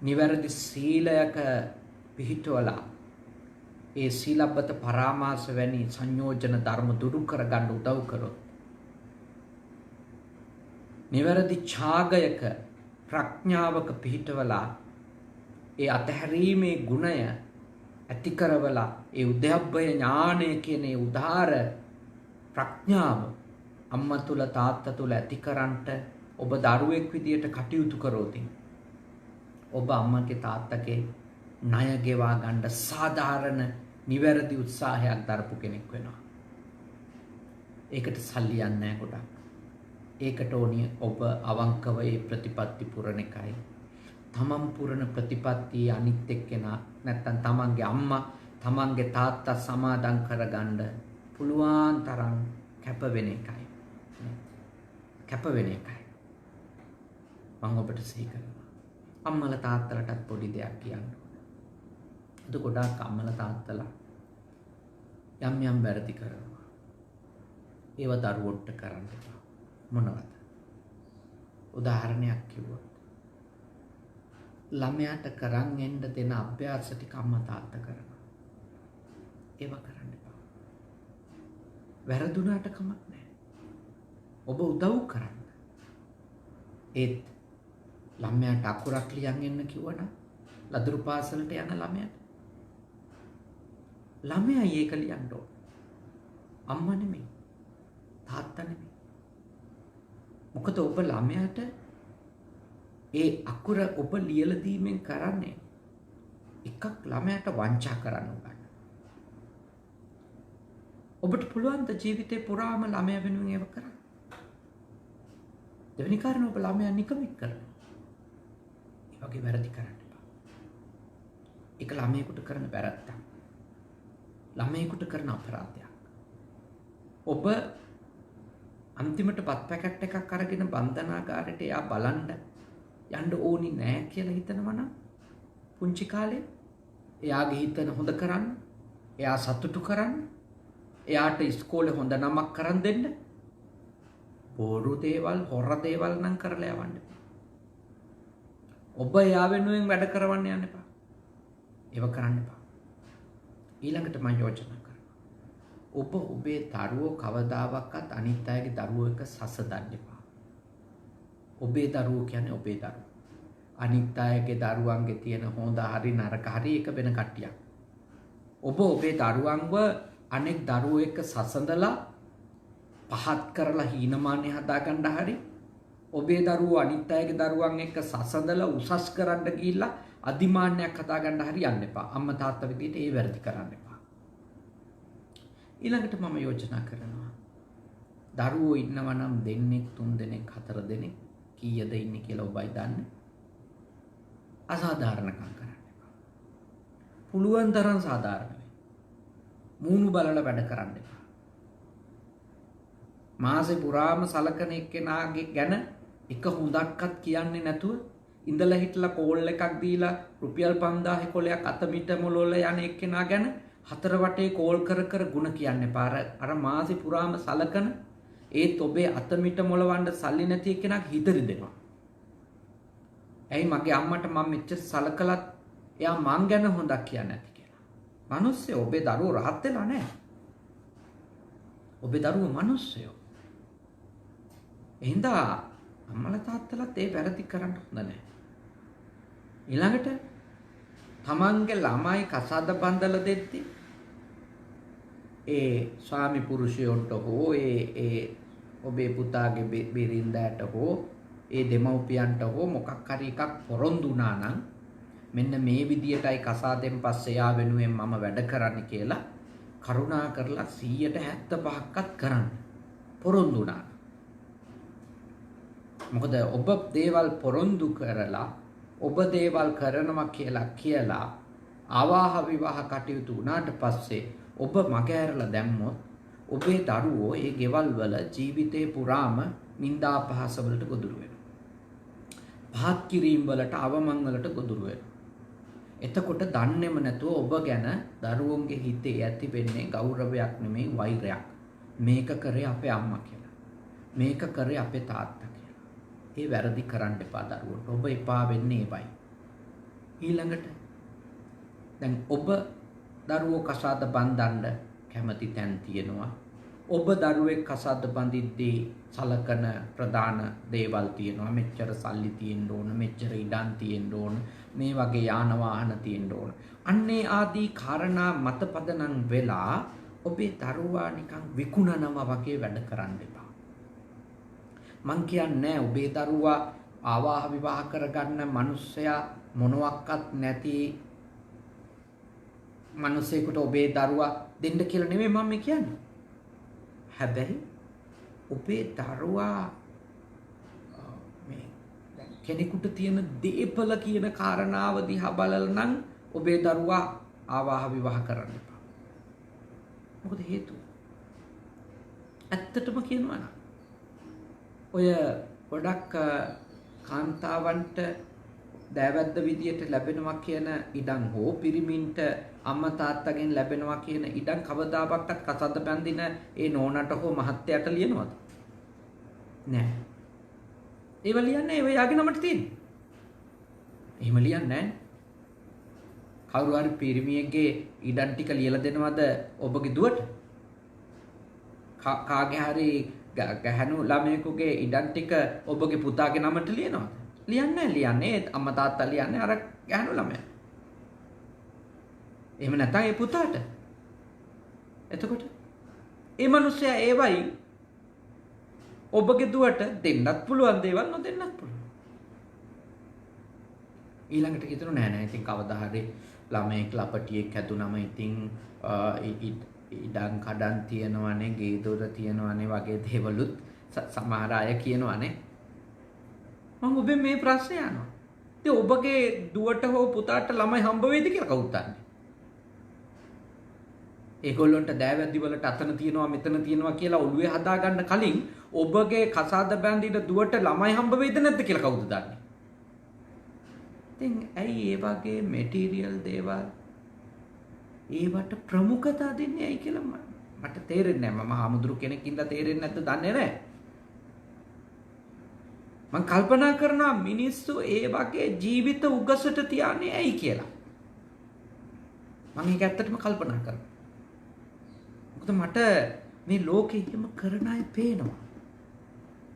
නිවැරදි සීලයක පිහිටවලා ඒ සීලබ්බත පරාමාස වැනි සංයෝජන ධර්ම දුරු කරගන්න උදව් කරොත් නිවැරදි ඡාගයක ප්‍රඥාවක පිහිටවලා ඒ අතහැරීමේ ගුණය ඇති කරවලා ඒ උද්‍යප්පය ඥානය කියන ඒ උදාර ප්‍රඥාව අම්මා තුල තාත්තා තුල ඇති කරන්ට ඔබ දරුවෙක් විදියට කටයුතු කරෝති. ඔබ අම්මගේ තාත්තගේ ණය ගෙවා ගන්න සාධාරණ නිවැරදි උත්සාහයක් දරපු කෙනෙක් වෙනවා. ඒකට සල්ලි යන්නේ නැහැ ගොඩක්. ඒකට ඕනිය ඔබ අවංකව ඒ ප්‍රතිපත්ති පුරණ එකයි. තමන් පුරණ ප්‍රතිපත්ති අනිත් එක්කෙනා නැත්තම් තමන්ගේ අම්මා තමන්ගේ තාත්තා සමාදම් කරගන්න පුළුවන් තරම් කැප වෙන එකයි. කැප වෙන එකයි. මම ඔබට සිහි කරනවා. අම්මලා තාත්තලාටත් පොඩි දෙයක් කියන්න ඕන. අද ගොඩාක් අම්මලා තාත්තලා යම් යම් වැරදි කරනවා. ඒව දරුවොට කරන්න එපා. මොනවද? උදාහරණයක් කිව්වොත් ළමයාට කරන් එන්න දෙන අභ්‍යාස ටික අම්මා තාත්තා කරනවා. ඒව කරන්න එපා. වැරදුනාට කමක් නැහැ. ඔබ උදව් කරන්න. ඒත් ළමයාට අකුරක් ලියන් එන්න කිව්වනම් ලදරු පාසලට යන ළමයා ඒක ලියන්න ඕන. අම්මා නෙමෙයි. තාත්තා නෙමෙයි. මොකද ඔබ ළමයාට ඒ අකුර ඔබ ලියලා දීමෙන් කරන්නේ එකක් ළමයාට වංචා කරන්න උගන්න. ඔබට පුළුවන් ද ජීවිතේ පුරාම ළමයා වෙනුවෙන් ඒව කරන්න. දෙවෙනි කාරණා ඔබ ළමයා නිකමෙක් කරනවා. ඒ වගේ වැරදි කරන්න එපා. ඒක ළමයෙකුට කරන වැරද්දක්. ළමයෙකුට කරන අපරාධයක්. ඔබ අන්තිමට පත් පැකට් එකක් අරගෙන බන්ධනාගාරයට එයා බලන්න යන්න ඕනි නෑ කියලා හිතනවා නම් පුංචි කාලේ එයාගේ හිතන හොඳ කරන්න, එයා සතුටු කරන්න, එයාට ඉස්කෝලේ හොඳ නමක් කරන් දෙන්න. බොරු දේවල්, හොර දේවල් නම් කරලා යවන්න. ඔබ එයා වෙනුවෙන් වැඩ කරවන්න යන්න එපා. ඒව කරන්න එපා. ඊළඟට මම යෝජනා කරනවා. ඔබ ඔබේ දරුවෝ කවදාවත් අනිත් අයගේ දරුවෝ එක්ක සසදන්න එපා. ඔබේ දරුවෝ කියන්නේ ඔබේ දරුවෝ. අනිත් අයගේ දරුවන්ගේ තියෙන හොඳ හරි නරක හරි එක වෙන කට්ටියක්. ඔබ ඔබේ දරුවන්ව අනෙක් දරුවෝ එක්ක සසඳලා පහත් කරලා හීනමානය හදාගන්න හරි ඔබේ දරුවෝ අනිත් අයගේ දරුවන් එක්ක සසඳලා උසස් කරන්න ගිහිල්ලා අදිමාන්නයක් හදාගන්න හරි යන්න එපා. අම්මා තාත්තා විදිහට ඒ වැරදි කරන්න එපා. ඊළඟට මම යෝජනා කරනවා. දරුවෝ ඉන්නවා නම් දෙන්නෙක්, තුන් දෙනෙක්, හතර දෙනෙක් කීයද ඉන්නේ කියලා ඔබයි දන්නේ. අසාධාරණකම් කරන්න එපා. පුළුවන් තරම් සාධාරණ වෙන්න. මූණු බලලා වැඩ කරන්න එපා. මාසේ පුරාම සලකන එක්කෙනාගේ ගැන එක හොඳක්වත් කියන්නේ නැතුව ඉඳලා හිටලා කෝල් එකක් දීලා රුපියල් 5000 කොලයක් අත මිට මොලොල යන එක්කෙනා ගැන හතර වටේ කෝල් කර කර ಗುಣ කියන්න එපා. අර මාසේ පුරාම සලකන ඒත් ඔබේ අත මිට මොලවන්න සල්ලි නැති එක්කෙනාට හිතරි දෙනවා. ඇයි මගේ අම්මට මම මෙච්චර සලකලත් එයා මං ගැන හොඳක් කියන්නේ නැති කියලා. මිනිස්සු ඔබේ දරුවෝ රහත් වෙලා නැහැ. ඔබේ දරුවෝ මිනිස්සුයෝ. එහෙනම් අම්මලා තාත්තලාත් ඒ වැරදි කරන්න හොඳ නැහැ. ඊළඟට තමන්ගේ ළමයි කසාද බඳලා දෙද්දි ඒ ස්වාමි පුරුෂයන්ට හෝ ඒ ඔබේ පුතාගේ බිරින්දට හෝ ඒ දෙමව්පියන්ට හෝ මොකක් හරි එකක් පොරොන්දු වුණා නම් මෙන්න මේ විදියටයි කසාදෙන් පස්සේ යා වෙනුවෙන් මම වැඩ කරන්න කියලා කරුණා කරලා 175ක්වත් කරන්න පොරොන්දු වුණා. මොකද ඔබ දේවල් පොරොන්දු කරලා ඔබ දේවල් කරනවා කියලා ආවාහ විවාහ කටයුතු වුණාට පස්සේ ඔබ මගහැරලා දැම්මොත් ඔබේ දරුවෝ ඒ ගෙවල් වල ජීවිතේ පුරාම නිന്ദා පහස වලට ගොදුරු වෙනවා. පහත් කිරීම වලට අවමන් වලට ගොදුරු වෙනවා. එතකොට දන්නේම නැතුව ඔබ ගැන දරුවෝන්ගේ හිතේ ඇති වෙන්නේ ගෞරවයක් නෙමෙයි වෛරයක්. මේක කරේ අපේ අම්මා කියලා. මේක කරේ අපේ තාත්තා කියලා. ඒ වැරදි කරන්න එපා දරුවන්ට. ඔබ එපා වෙන්නේ ඒවයි. ඊළඟට දැන් ඔබ දරුවෝ කසාද බඳින්න කැමති තැන් තියෙනවා. ඔබ දරුවෙක් කසාද බඳිද්දී සලකන ප්‍රධාන දේවල් තියෙනවා. මෙච්චර සල්ලි තියෙන්න ඕන, මෙච්චර ඉඩම් තියෙන්න ඕන, මේ වගේ යාන වාහන තියෙන්න ඕන. අන්නේ ආදී කාරණා මත පදනම් වෙලා ඔබේ දරුවා නිකන් විකුණනවා වගේ වැඩ කරන්න එපා. මං කියන්නේ ඔබේ දරුවා ආවාහ විවාහ කරගන්න මිනිස්සයා මොනවත් නැති මිනිසෙකුට ඔබේ දරුවා දෙන්න කියලා නෙමෙයි මම කියන්නේ. හැබැයි ඔබේ දරුවා මේ කෙනෙකුට තියෙන දීපල කියන කාරණාව දිහා බලලා නම් ඔබේ දරුවා ආවාහ විවාහ කරන්න එපා. මොකද හේතුව? ඇත්තටම කියනවා නම් ඔය ගොඩක් කාන්තාවන්ට දෑවැද්ද විදියට ලැබෙනවා කියන ඉඩම් හෝ පිරිමින්ට අම්මා තාත්තගෙන් ලැබෙනවා කියන ඉඩම් කවදාවත් කසාද බැඳින ඒ නෝනට හෝ මහත්තයාට ලියනවද? නෑ. ඒව ලියන්නේ ඒ යාගේ නමට තියෙන්නේ. එහෙම ලියන්නේ නෑ. කවුරු හරි පිරිමියෙක්ගේ ඉඩම් ටික ලියලා දෙනවද ඔබගේ දුවට? කාගේ හරි ගැහණු ළමයෙකුගේ ඉඩම් ටික ඔබගේ පුතාගේ නමට ලියනවද? ලියන්නේ අම්මා තාත්තා ලියන්නේ අර ගැහණු ළමයා. එහෙම නැත්නම් ඒ පුතාට. එතකොට ඒ මිනිස්සයා ඒවයි ඔබගේ දුවට දෙන්නත් පුළුවන් දේවල් නොදෙන්නත් පුළුවන්. ඊළඟට හිතන නෑ ඉතින් කවදා හරි ළමයෙක් ලපටියෙක් හැදුනම ඉතින් ඉඩම් කඩන් තියනවනේ, ගේ දොර තියනවනේ වගේ දේවලුත් සමහර අය කියනවනේ. මම ඔබෙන් මේ ප්‍රශ්නේ අහනවා. ඉතින් ඔබගේ දුවට හෝ පුතාට ළමයි හම්බ වෙයිද කියලා කවුද දන්නේ? ඒගොල්ලොන්ට දෑවැද්දි වලට අතන තියනවා මෙතන තියනවා කියලා ඔළුවේ හදාගන්න කලින් ඔබගේ කසාද බැඳින දුවට ළමයි හම්බ වෙයිද නැද්ද කියලා කවුද දන්නේ? ඉතින් ඇයි ඒ වගේ මැටීරියල් දේවල් ඒවට ප්‍රමුඛතා දෙන්නේ ඇයි කියලා මට තේරෙන්නේ නැහැ. මම හාමුදුරු කෙනෙක් ඉඳලා තේරෙන්නේ නැද්ද දන්නේ නැහැ. මම කල්පනා කරනවා මිනිස්සු ඒ වගේ ජීවිත උගසට තියන්නේ ඇයි කියලා. මම ඒක ඇත්තටම කල්පනා කරනවා. මොකද මට මේ ලෝකෙ එහෙම කරන අය පේනවා.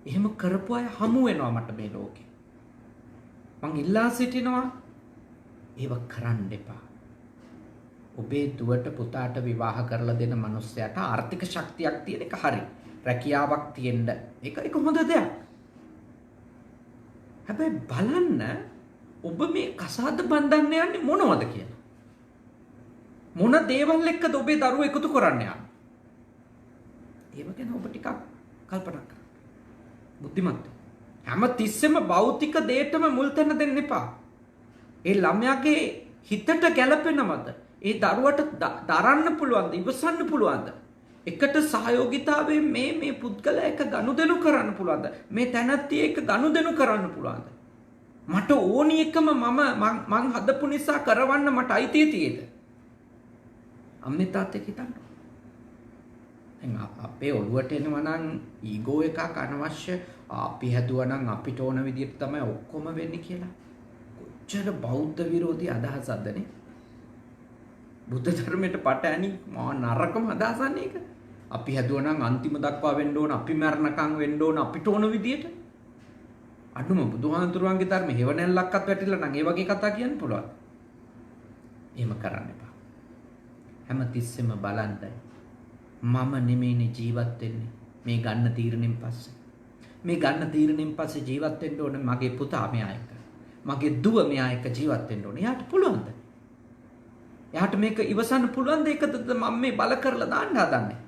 එහෙම කරපු අය හමු වෙනවා මට මේ ලෝකෙ. මං ඉල්ලා සිටිනවා ඒව කරන්න එපා. ඔබේ දුවට පුතාට විවාහ කරලා දෙන මිනිස්සයාට ආර්ථික ශක්තියක් තියෙන එක හරි. රැකියාවක් තියෙන්න ඒක හොඳ දෙයක්. හැබැයි බලන්න ඔබ මේ කසාද බඳින්න යන්නේ මොනවද කියලා. මොන දේවල් එක්කද ඔබේ දරුවෝ එකතු කරන්න යන්නේ? ඒව ගැන ඔබ ටිකක් කල්පනා කරන්න. බුද්ධිමත්. හැම තිස්සෙම භෞතික දෙයටම මුල් තැන දෙන්න එපා. ඒ ළමයාගේ හිතට ගැළපෙනවද? ඒ දරුවට දරන්න පුළුවන්ද? ඉවසන්න පුළුවන්ද? එකට සහයෝගිතාවෙන් මේ පුද්ගලයා එක ගනුදෙනු කරන්න පුළුවන්ද? මේ තැනැත්තිය එක ගනුදෙනු කරන්න පුළුවන්ද? මට ඕනි එකම මං හදපු නිසා කරවන්න මට අයිතිය තියෙද? අම්මේ තාත්තේ හිතන්න. දැන් අපේ ඔළුවට එනවා නම් ඊගෝ එකක් අනවශ්‍ය අපි හැදුවා නම් අපිට ඕන විදිහට තමයි ඔක්කොම වෙන්නේ කියලා. කොච්චර බෞද්ධ විරෝධී අදහසක්ද නේ? බුද්ධ ධර්මයට පටහැනි මා නරකම අදහසන්නේ ඒක. අපි හැදුවා නම් අන්තිම දක්වා වෙන්න ඕන, අපි මරණකම් වෙන්න ඕන අපිට ඕන විදිහට. අඩුම බුදුහාමුදුරුවන්ගේ ධර්ම හේව නැල්ලක්වත් වැටිලා නම් ඒ වගේ කතා කියන්න පුළුවන්. එහෙම කරන්න එපා. හැම තිස්සෙම බලන්න මම නෙමෙයිනේ ජීවත් වෙන්නේ මේ ගන්න තීරණයෙන් පස්සේ. මේ ගන්න තීරණයෙන් පස්සේ ජීවත් වෙන්න ඕනේ මගේ පුතා මෙයා එක්ක. මගේ දුව මෙයා එක්ක ජීවත් වෙන්න ඕනේ. එයාට පුළුවන්ද? එයාට මේක ඉවසන්න පුළුවන්ද? ඒකද මම මේ බල කරලා දාන්න හදන්නේ.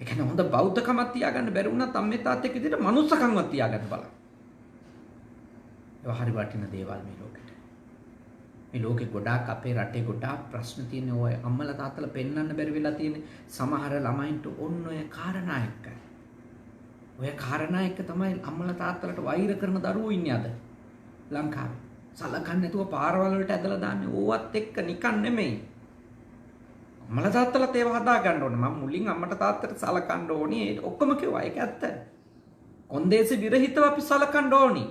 ඒ කියන්නේ හොඳ බෞද්ධකමක් තියාගන්න බැරි වුණත් අම්මේ තාත්තෙක් විදිහට මනුස්සකම්වත් තියාගන්න බලන්න. ඒවා හරි වටින දේවල් මේ ලෝකෙට. මේ ලෝකේ ගොඩාක් අපේ රටේ ගොඩාක් ප්‍රශ්න තියෙන ඔය අම්මලා තාත්තලා පෙන්වන්න බැරි වෙලා තියෙන සමහර ළමයින්ට ඔන්න ඔය කාරණා එක්ක. ඔය කාරණා එක්ක තමයි අම්මලා තාත්තලාට වෛර කරන දරුවෝ ඉන්නේ අද ලංකාවේ. සලකන්නේ නැතුව පාරවල් වලට ඇදලා දාන්නේ. ඕවත් එක්ක නිකන් නෙමෙයි. අම්මලා තාත්තලාත් ඒව හදා ගන්න ඕනේ. මම මුලින් අම්මට තාත්තට සලකන්න ඕනේ. ඒක ඔක්කොම කිව්වා. ඒක ඇත්ත. කොන්දේසි විරහිතව අපි සලකන්න ඕනි.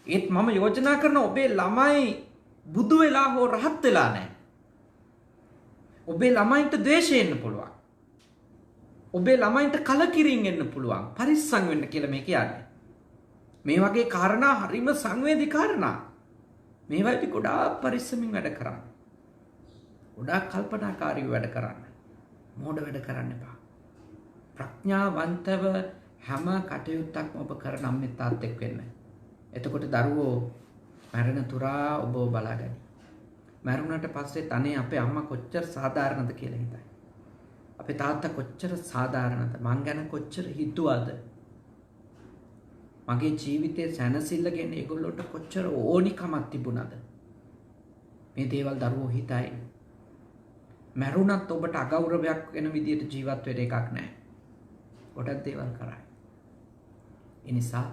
ඒත් මම යෝජනා කරන ඔබේ ළමයි බුදු වෙලා හෝ රහත් වෙලා නැහැ. ඔබේ ළමයින්ට ද්වේෂය එන්න පුළුවන්. ඔබේ ළමයින්ට කලකිරීම එන්න පුළුවන්. පරිස්සම් වෙන්න කියලා මේ කියන්නේ. මේ වගේ කාරණා හරිම සංවේදී කාරණා. මේවායිට ගොඩාක් පරිස්සමින් වැඩ කරන්න. ගොඩාක් කල්පනාකාරීව වැඩ කරන්න. මෝඩ වැඩ කරන්න එපා. ප්‍රඥාවන්තව හැම කටයුත්තක්ම ඔබ කරන අම්මේ තාත්තෙක් වෙන්න. එතකොට දරුවෝ මරණ තුරා ඔබ බලාගනි. මරුණට පස්සේ අනේ අපේ අම්මා කොච්චර සාධාරණද කියලා හිතයි. අපේ තාත්තා කොච්චර සාධාරණද, මං ගැන කොච්චර හිතුවද, මගේ ජීවිතයේ සැනසෙල්ල ගැන ඒගොල්ලොන්ට කොච්චර ඕනිකමක් තිබුණාද. මේ දේවල් දරුවෝ හිතයි. මරුණත් ඔබට අගෞරවයක් වෙන විදියට ජීවත් වෙන්න එකක් නැහැ. ගොඩක් දේවල් කරයි. ඒ නිසා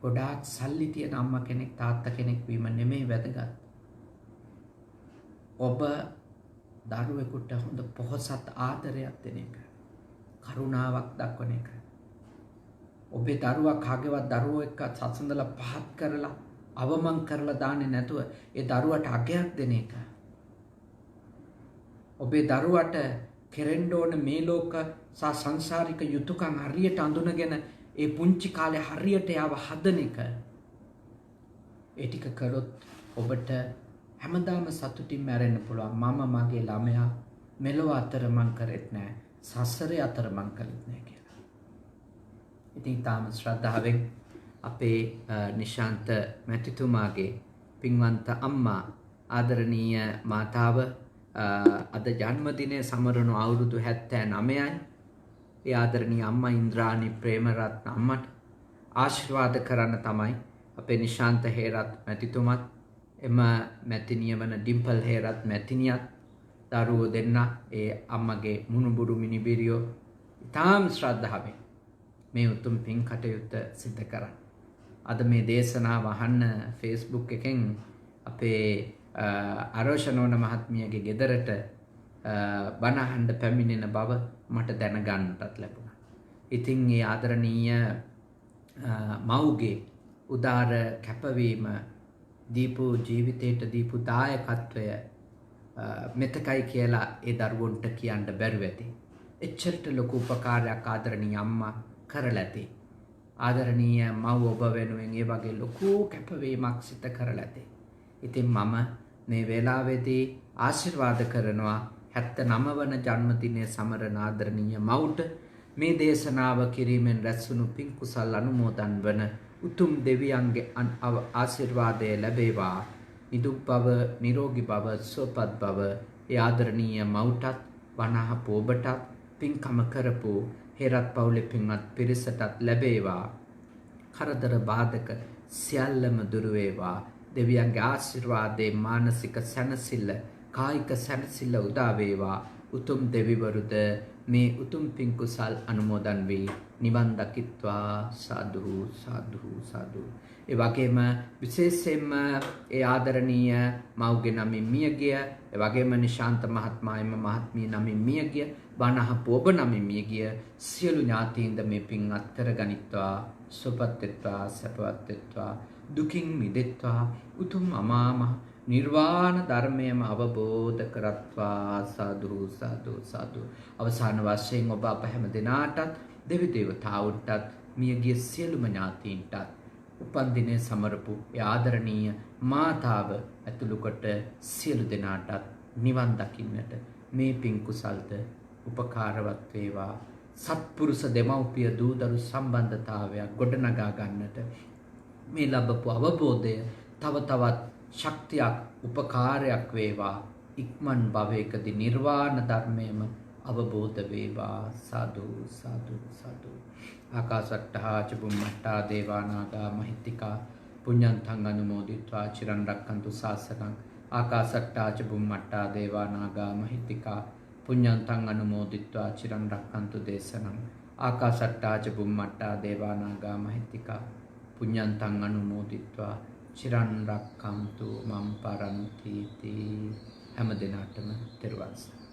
ගොඩාක් සල්ලි තියෙන අම්මා කෙනෙක් තාත්තා කෙනෙක් වීම නෙමෙයි වැදගත්. ඔබ දරුවෙකුට හොඳ පොහොසත් ආදරයක් දෙන එක. කරුණාවක් දක්වන එක. ඔබේ දරුවා කාගේවත් දරුවෝ එක්ක සසඳලා පහත් කරලා අවමන් කරලා දාන්නේ නැතුව ඒ දරුවට අගයක් දෙන එක. ඔබේ දරුවට කෙරෙන්න ඕන මේ ලෝක සහ සංසාරික යුතුයකම් හරියට අඳුනගෙන ඒ පුංචි කාලේ හරියට යව හදන එක. ඒ ටික කරොත් ඔබට හැමදාම සතුටින් මැරෙන්න පුළුවන්. මම මගේ ළමයා මෙලොව අතරමං කරෙත් නැහැ, සසරේ අතරමං කළෙත් නැහැ කියලා. ඉතින් තාම ශ්‍රද්ධාවෙන් අපේ නිශාන්ත මැතිතුමාගේ පින්වන්ත අම්මා ආදරණීය මාතාව අද ජන්මදිනය සමරන අවුරුදු 79යි. ඒ ආදරණීය අම්මා ඉන්ද්‍රාණි ප්‍රේමරත්න අම්මට ආශිර්වාද කරන්න තමයි අපේ නිශාන්ත හේරත් මැතිතුමත් එම මැතිනිය වන ඩිම්පල් හේරත් මැතිනියත් දරුවෝ දෙන්න ඒ අම්මගේ මුණුබුරු මිනිබිරියෝ ඉතාම ශ්‍රද්ධාවෙන් මේ උතුම් පින් කටයුත්ත සිද්ධ කරන්න. අද මේ දේශනාව අහන්න Facebook එකෙන් අපේ අරෝෂණෝන මහත්මියගේ ගෙදරට බණ අහන්න පැමිණෙන බව මට දැනගන්නටත් ලැබුණා. ඉතින් මේ ආදරණීය මව්ගේ උදාර කැපවීම දීපු ජීවිතයට දීපු දායකත්වය මෙතකයි කියලා ඒ දරුවන්ට කියන්න බැරුව ඇති. එච්චරට ලොකු උපකාරයක් ආදරණීය අම්මා කරලා ඇති. ආදරණීය මව් ඔබ වෙනුවෙන් ඒ වගේ ලොකු කැපවීමක් සිත කරලා ඇති. ඉතින් මම මේ වෙලාවේදී ආශිර්වාද කරනවා 79 වන ජන්මදිනය සමරන ආදරණීය මව්ට මේ දේශනාව කිරීමෙන් රැස්වුණු පින් කුසල් අනුමෝදන් වන උතුම් දෙවියන්ගේ ආශිර්වාදය ලැබේවා. නිදුක් බව, නිරෝගී බව, සුවපත් බව ඒ ආදරණීය මව්ටත් වනහපු ඔබටත් පින්කම කරපු හේරත් පවුලේ පින්වත් පිරිසටත් ලැබේවා. කරදර බාධක සියල්ලම දුරු වේවා. දෙවියන්ගේ ආශිර්වාදේ මානසික සැනසෙල්ල, කායික සැනසෙල්ල උදා වේවා. උතුම් දෙවිවරුද මේ උතුම් පින් කුසල් අනුමෝදන් වී නිවන් දකිත්වා. සාදු සාදු සාදු. ඒ වගේම විශේෂයෙන්ම ඒ ආදරණීය මව්ගේ නමින් මියගිය, ඒ වගේම නිශාන්ත මහත්මයාම මහත්මිය නමින් මියගිය, බණහපු ඔබ නමින් මියගිය සියලු ඥාතීන්ද මේ පින් අත්කරගනිත්වා. සුවපත් වෙත්වා, සැපවත් වෙත්වා, දුකින් මිදෙත්වා, උතුම් අමාමහ නිර්වාණ ධර්මයම අවබෝධ කරත්වා. සාදු සාදු සාදු. අවසාන වශයෙන් ඔබ අප හැම දිනාටත් දෙවි දේවතාවුන්ටත් මියගිය සියලුම ඥාතීන්ටත් උපන් දිනය සමරපු ඒ ආදරණීය මාතාව ඇතුළු කොට සියලු දෙනාටත් නිවන් දකින්නට මේ පින් කුසල්ද උපකාරවත් වේවා. සත්පුරුෂ දෙමව්පිය දූදරු සම්බන්ධතාවයක් ගොඩනගා ගන්නට මේ ලැබපු අවබෝධය තව තවත් ශක්තියක් උපකාරයක් වේවා. ඉක්මන් භවයකදී නිර්වාණ ධර්මයම අවබෝධ වේවා. සාදු සාදු සාදු. ආකාශට්ටා චුම්මට්ටා දේවානාගා මහිත්‍තිකා පුඤ්ඤන්තං අනුමෝදිත්වා චිරන් රක්ඛන්තු ශාසනං. ආකාශට්ටා චුම්මට්ටා දේවානාගා මහිත්‍තිකා පුඤ්ඤන්තං අනුමෝදිත්වා චිරන් රක්ඛන්තු දේශනං. ආකාශට්ටා චුම්මට්ටා දේවානාගා මහිත්‍තිකා පුඤ්ඤන්තං අනුමෝදිත්වා චිරන් රක්ඛන්තු මම් පරන්ති. හැම දිනකටම තෙරුවන් සරණයි.